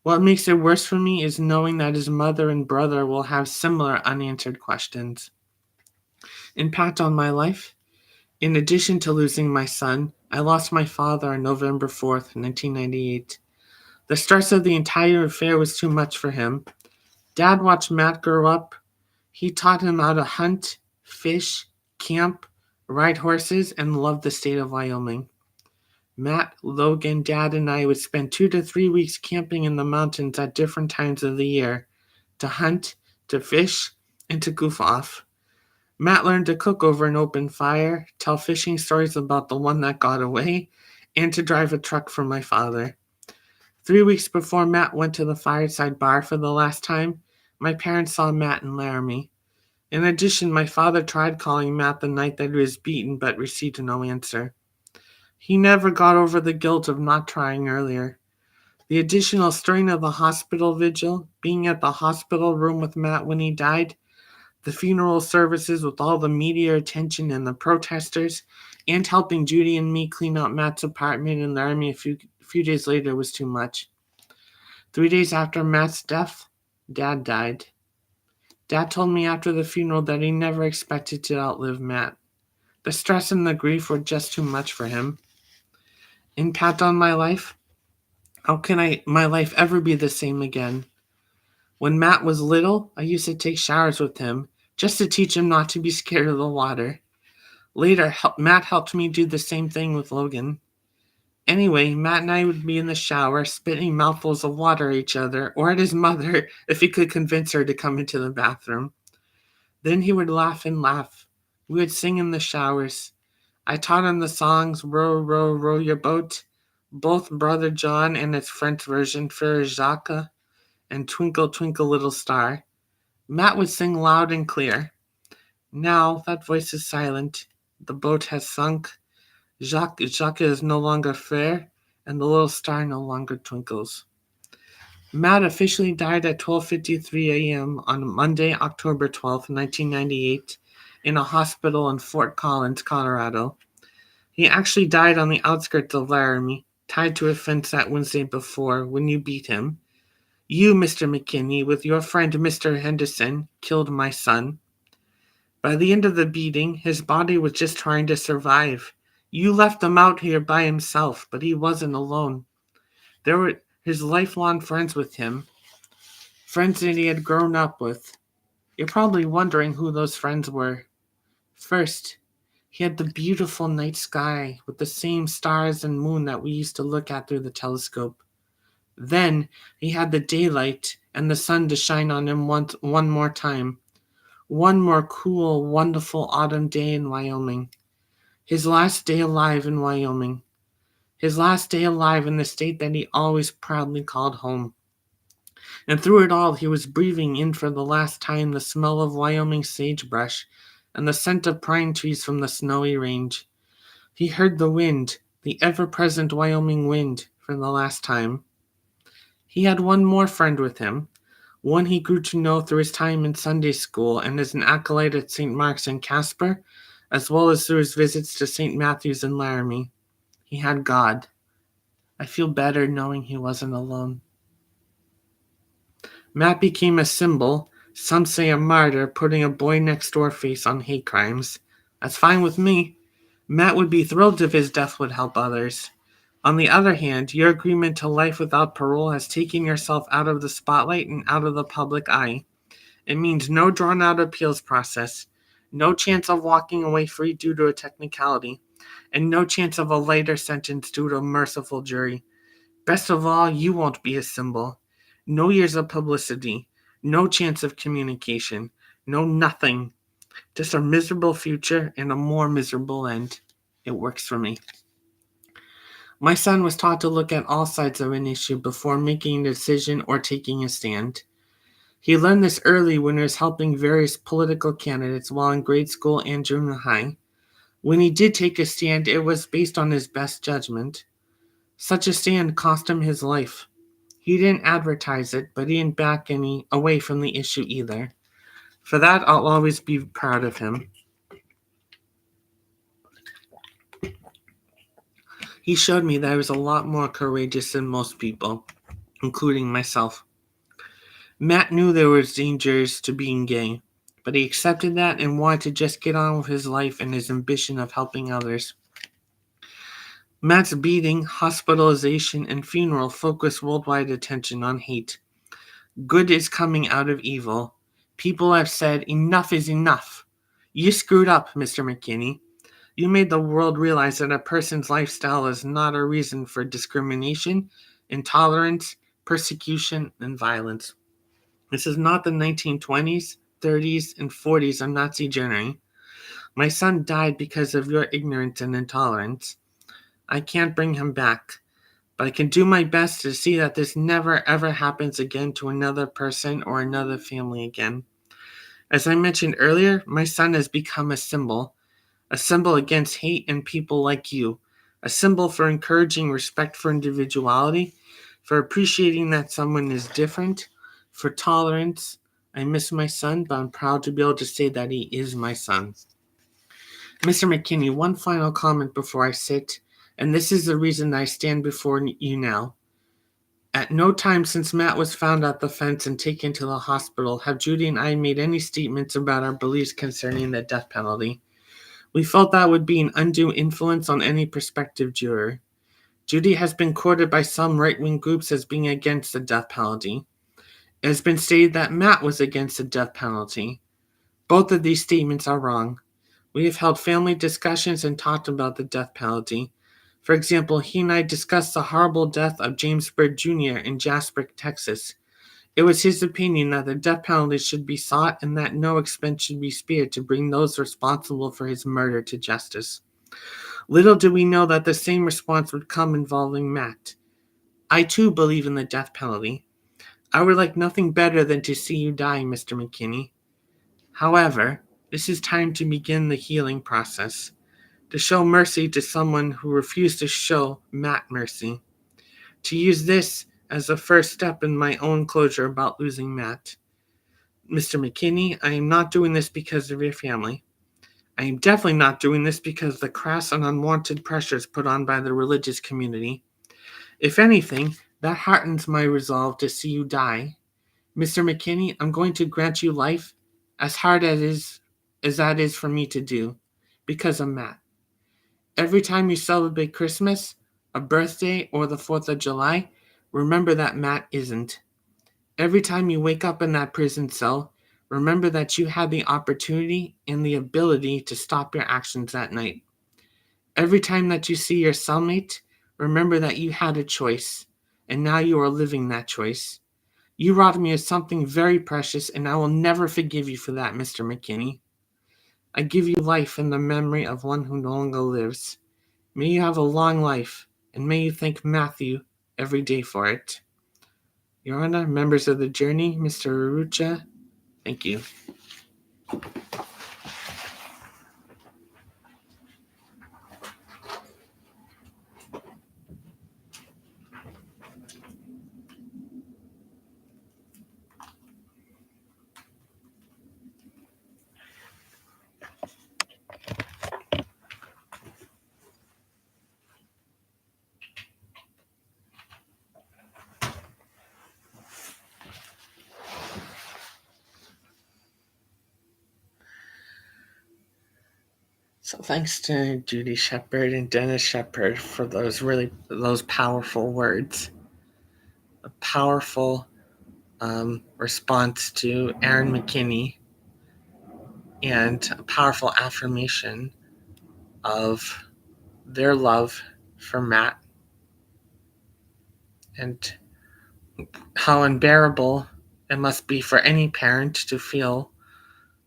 What makes it worse for me is knowing that his mother and brother will have similar unanswered questions. Impact on my life? In addition to losing my son, I lost my father on November 4th, 1998. The stress of the entire affair was too much for him. Dad watched Matt grow up. He taught him how to hunt, fish, camp, ride horses, and love the state of Wyoming. Matt, Logan, Dad, and I would spend 2 to 3 weeks camping in the mountains at different times of the year to hunt, to fish, and to goof off. Matt learned to cook over an open fire, tell fishing stories about the one that got away, and to drive a truck for my father. 3 weeks before Matt went to the fireside bar for the last time, my parents saw Matt in Laramie. In addition, my father tried calling Matt the night that he was beaten but received no answer. He never got over the guilt of not trying earlier. The additional strain of the hospital vigil, being at the hospital room with Matt when he died, the funeral services with all the media attention and the protesters, and helping Judy and me clean out Matt's apartment in Laramie a few days later was too much. 3 days after Matt's death, Dad died. Dad told me after the funeral that he never expected to outlive Matt. The stress and the grief were just too much for him. Impact on my life? How can my life ever be the same again? When Matt was little, I used to take showers with him, just to teach him not to be scared of the water. Later, Matt helped me do the same thing with Logan. Anyway, Matt and I would be in the shower, spitting mouthfuls of water at each other, or at his mother if he could convince her to come into the bathroom. Then he would laugh and laugh. We would sing in the showers. I taught him the songs Row, Row, Row Your Boat, both Brother John and its French version, Frere Jacques, and Twinkle, Twinkle, Little Star. Matt would sing loud and clear. Now that voice is silent. The boat has sunk. Jacques is no longer fair, and the little star no longer twinkles. Matt officially died at 12:53 a.m. on Monday, October 12, 1998, in a hospital in Fort Collins, Colorado. He actually died on the outskirts of Laramie, tied to a fence that Wednesday before when you beat him. You, Mr. McKinney, with your friend Mr. Henderson, killed my son. By the end of the beating, his body was just trying to survive. You left him out here by himself, but he wasn't alone. There were his lifelong friends with him, friends that he had grown up with. You're probably wondering who those friends were. First, he had the beautiful night sky with the same stars and moon that we used to look at through the telescope. Then he had the daylight and the sun to shine on him one more time. One more cool, wonderful autumn day in Wyoming. His last day alive in Wyoming. His last day alive in the state that he always proudly called home. And through it all, he was breathing in for the last time the smell of Wyoming sagebrush and the scent of pine trees from the snowy range. He heard the wind, the ever-present Wyoming wind, for the last time. He had one more friend with him, one he grew to know through his time in Sunday school and as an acolyte at St. Mark's in Casper, as well as through his visits to St. Matthew's in Laramie. He had God. I feel better knowing he wasn't alone. Matt became a symbol, some say a martyr, putting a boy next door face on hate crimes. That's fine with me. Matt would be thrilled if his death would help others. On the other hand, your agreement to life without parole has taken yourself out of the spotlight and out of the public eye. It means no drawn out appeals process, no chance of walking away free due to a technicality, and no chance of a lighter sentence due to a merciful jury. Best of all, you won't be a symbol. No years of publicity, no chance of communication, no nothing. Just a miserable future and a more miserable end. It works for me. My son was taught to look at all sides of an issue before making a decision or taking a stand. He learned this early when he was helping various political candidates while in grade school and junior high. When he did take a stand, it was based on his best judgment. Such a stand cost him his life. He didn't advertise it, but he didn't back any away from the issue either. For that, I'll always be proud of him. He showed me that I was a lot more courageous than most people, including myself. Matt knew there was dangers to being gay, but he accepted that and wanted to just get on with his life and his ambition of helping others. Matt's beating, hospitalization, and funeral focused worldwide attention on hate. Good is coming out of evil. People have said, enough is enough. You screwed up, Mr. McKinney. You made the world realize that a person's lifestyle is not a reason for discrimination, intolerance, persecution, and violence. This is not the 1920s, 30s, and 40s of Nazi Germany. My son died because of your ignorance and intolerance. I can't bring him back, but I can do my best to see that this never ever happens again to another person or another family again. As I mentioned earlier, my son has become a symbol against hate and people like you, a symbol for encouraging respect for individuality, for appreciating that someone is different, for tolerance. I miss my son, but I'm proud to be able to say that he is my son. Mr. McKinney, one final comment before I sit, and this is the reason I stand before you now. At no time since Matt was found at the fence and taken to the hospital have Judy and I made any statements about our beliefs concerning the death penalty. We felt that would be an undue influence on any prospective juror. Judy has been quoted by some right-wing groups as being against the death penalty. It has been stated that Matt was against the death penalty. Both of these statements are wrong. We have held family discussions and talked about the death penalty. For example, he and I discussed the horrible death of James Byrd Jr. in Jasper, Texas. It was his opinion that the death penalty should be sought and that no expense should be spared to bring those responsible for his murder to justice. Little did we know that the same response would come involving Matt. I too believe in the death penalty. I would like nothing better than to see you die, Mr. McKinney. However, this is time to begin the healing process, to show mercy to someone who refused to show Matt mercy, to use this as the first step in my own closure about losing Matt. Mr. McKinney, I am not doing this because of your family. I am definitely not doing this because of the crass and unwanted pressures put on by the religious community. If anything, that heartens my resolve to see you die. Mr. McKinney, I'm going to grant you life, as hard as that is for me to do, because of Matt. Every time you celebrate Christmas, a birthday, or the 4th of July, remember that Matt isn't. Every time you wake up in that prison cell, remember that you had the opportunity and the ability to stop your actions that night. Every time that you see your cellmate, remember that you had a choice, and now you are living that choice. You robbed me of something very precious, and I will never forgive you for that, Mr. McKinney. I give you life in the memory of one who no longer lives. May you have a long life, and may you thank Matthew every day for it. Your Honor, members of the jury, Mr. Arucha, thank you. thanks to Judy Shepard and Dennis Shepard for those powerful words. A powerful response to Aaron McKinney, and a powerful affirmation of their love for Matt, and how unbearable it must be for any parent to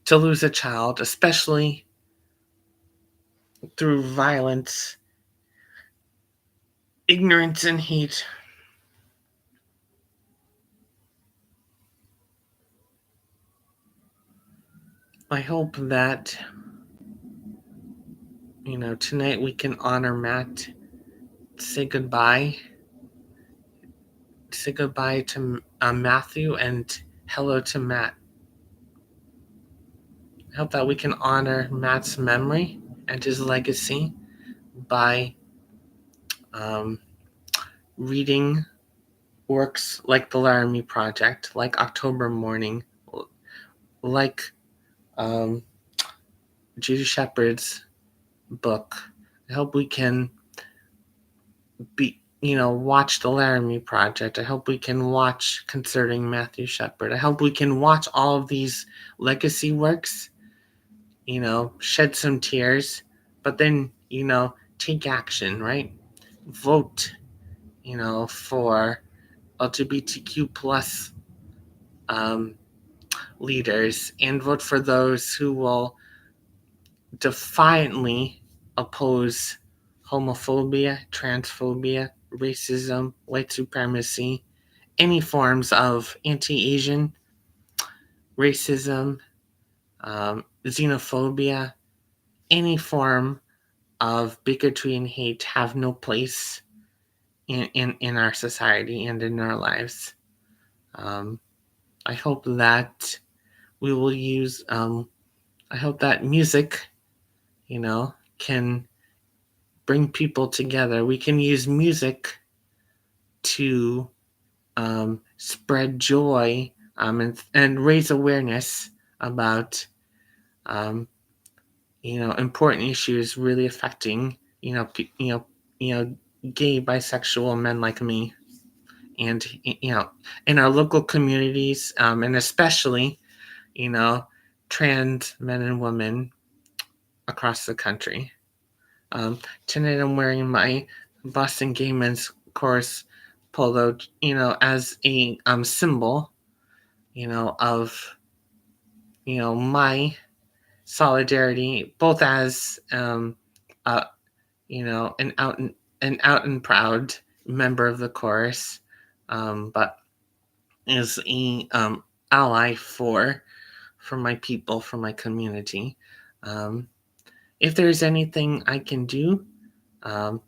lose a child, especially through violence, ignorance, and hate. I hope that, tonight we can honor Matt, say goodbye. Say goodbye to Matthew, and hello to Matt. I hope that we can honor Matt's memory and his legacy by um, reading works like the Laramie Project, like October Morning, like um, Judy Shepard's book. I hope we can watch the Laramie Project. I hope we can watch Concerning Matthew Shepard. I hope we can watch all of these legacy works, shed some tears, but then, take action, right? Vote, for LGBTQ plus leaders, and vote for those who will defiantly oppose homophobia, transphobia, racism, white supremacy, any forms of anti-Asian racism, xenophobia, any form of bigotry and hate have no place in our society and in our lives. I hope that we will use, I hope that music, can bring people together. We can use music to spread joy, and raise awareness about important issues really affecting gay, bisexual men like me, and in our local communities, and especially trans men and women across the country. Tonight I'm wearing my Boston Gay Men's Chorus polo, as a symbol, of my solidarity, both as an out and proud member of the chorus, but as a ally for my people, for my community. If there's anything I can do,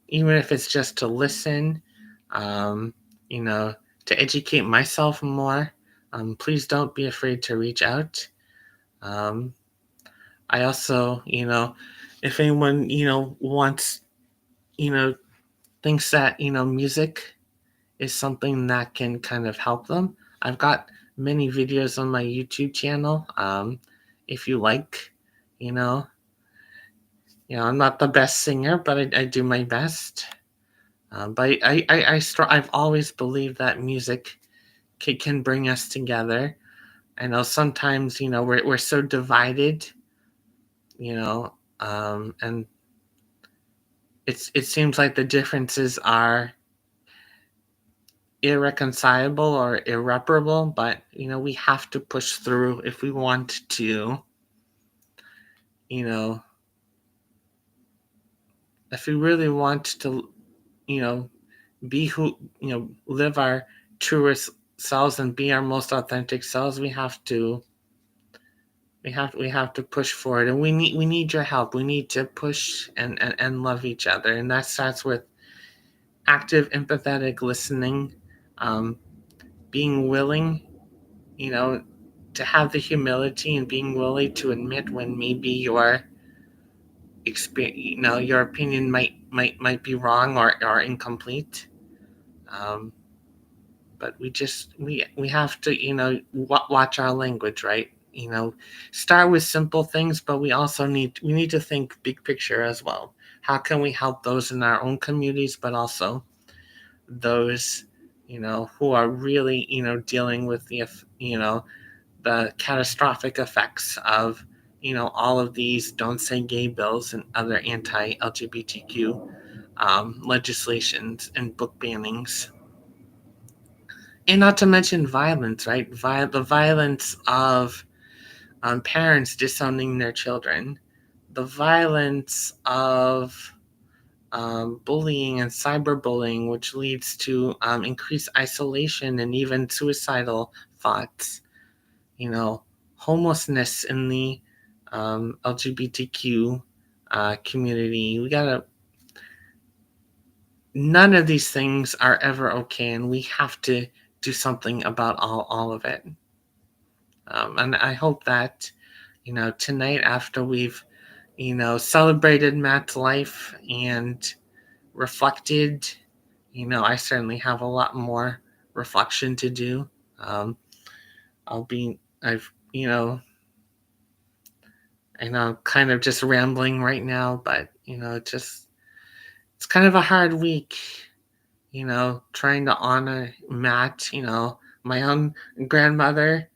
even if it's just to listen, to educate myself more, please don't be afraid to reach out. I also, if anyone, wants, thinks that, music is something that can kind of help them, I've got many videos on my YouTube channel. If you like, I'm not the best singer, but I do my best. But I've always believed that music can bring us together. I know sometimes, we're so divided, and it seems like the differences are irreconcilable or irreparable, but we have to push through if we want to, if we really want to, be who, live our truest selves and be our most authentic selves. We have to push forward, and we need your help. We need to push and love each other, and that starts with active, empathetic listening, being willing, to have the humility and being willing to admit when maybe your experience, your opinion might be wrong or incomplete. But we have to, watch our language, right? start with simple things, but we also need to think big picture as well. How can we help those in our own communities, but also those who are really dealing with the catastrophic effects of all of these don't say gay bills and other anti-LGBTQ legislations and book bannings, and not to mention violence, right? The violence of parents disowning their children, the violence of bullying and cyberbullying, which leads to increased isolation and even suicidal thoughts. Homelessness in the LGBTQ community. None of these things are ever okay, and we have to do something about all of it. And I hope that, tonight, after we've, celebrated Matt's life and reflected, I certainly have a lot more reflection to do. Um, I know, kind of just rambling right now, but, it's kind of a hard week, trying to honor Matt. My own grandmother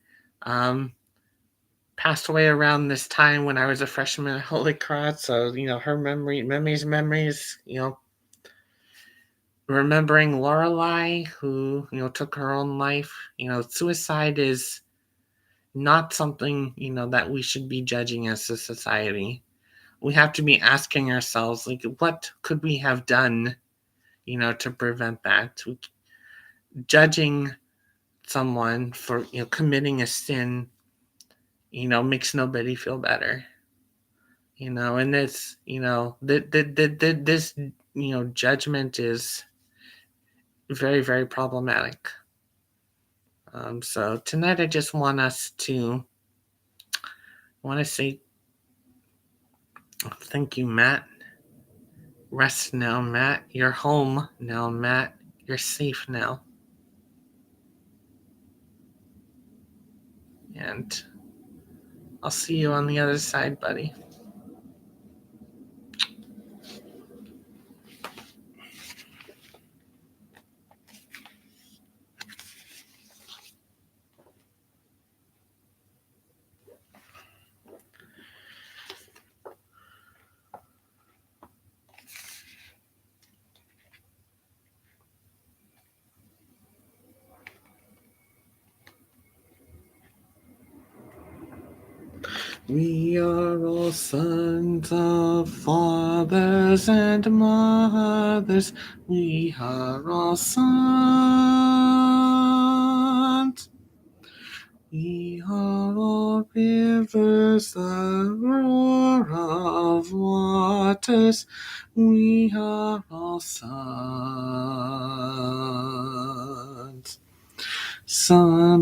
um, passed away around this time when I was a freshman at Holy Cross. So, her memories, remembering Lorelei, who, took her own life. Suicide is not something, that we should be judging as a society. We have to be asking ourselves, like, what could we have done, to prevent that? Judging someone for, committing a sin, makes nobody feel better. And this, this, judgment is very, very problematic. So tonight, I just want to say thank you, Matt. Rest now, Matt. You're home now, Matt. You're safe now. And I'll see you on the other side, buddy. We are all sons of fathers and mothers. We are all sons. We are all rivers that roar of waters. We are all sons. Sometimes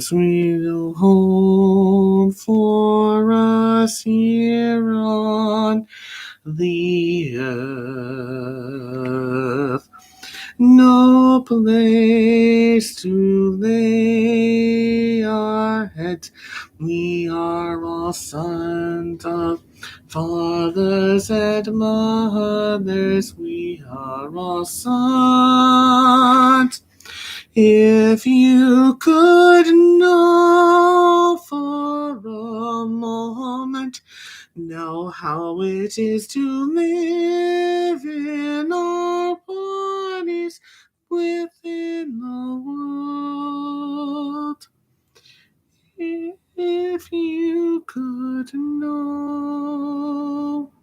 we will hold for us here on the earth no place to lay our heads. We are all sons of fathers and mothers. We are all sons. If you could know for a moment, know how it is to live in our bodies within the world. If you could know.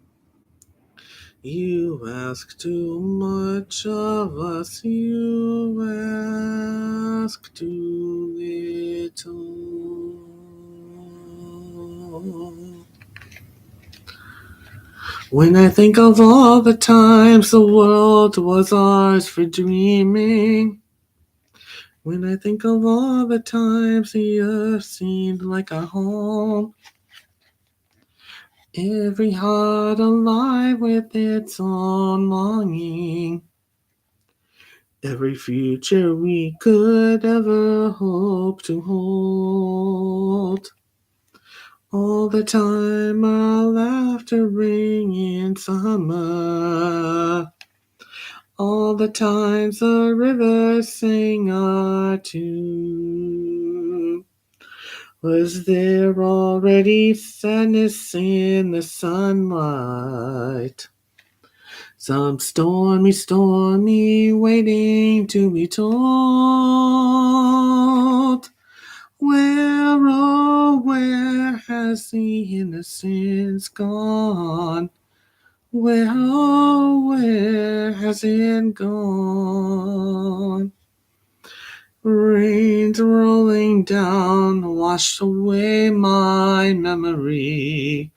You ask too much of us, you ask too little. When I think of all the times the world was ours for dreaming, when I think of all the times the earth seemed like our home, every heart alive with its own longing, every future we could ever hope to hold. All the time our laughter ring in summer. All the times the rivers sing our tune. Was there already sadness in the sunlight? Some stormy waiting to be told. Where, oh, where has the innocence gone? Where, oh, where has it gone? Rains rolling down washed away my memory.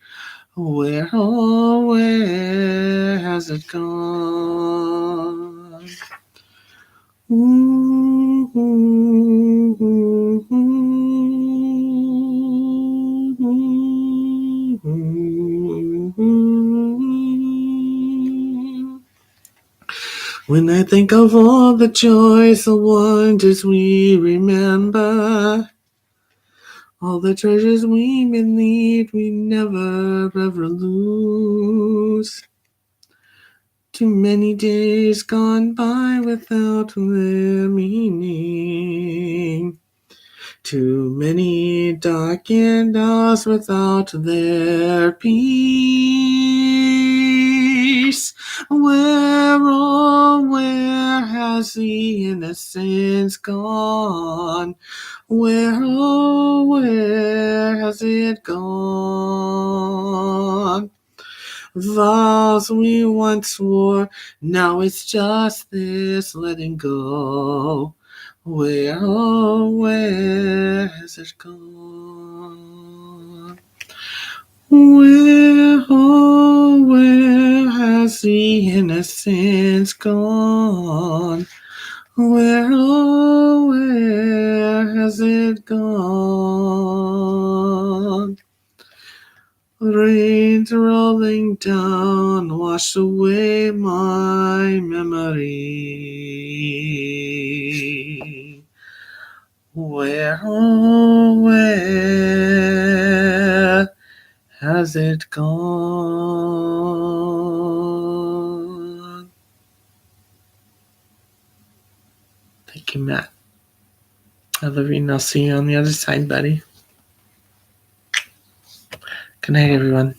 Where, oh, where has it gone? Ooh, ooh, ooh, ooh, ooh, ooh. When I think of all the joys, the wonders we remember, all the treasures we believed we never ever lose. Too many days gone by without their meaning. Too many darkened hours without their peace. Where, oh, where has the innocence gone? Where, oh, where has it gone? Vows we once swore, now it's just this letting go. Where, oh, where has it gone? Where, oh, where has the innocence gone? Where, oh, where has it gone? Rains rolling down wash away my memory. Where, oh, where has it gone? Thank you, Matt. I love you, and I'll see you on the other side, buddy. Good night, everyone.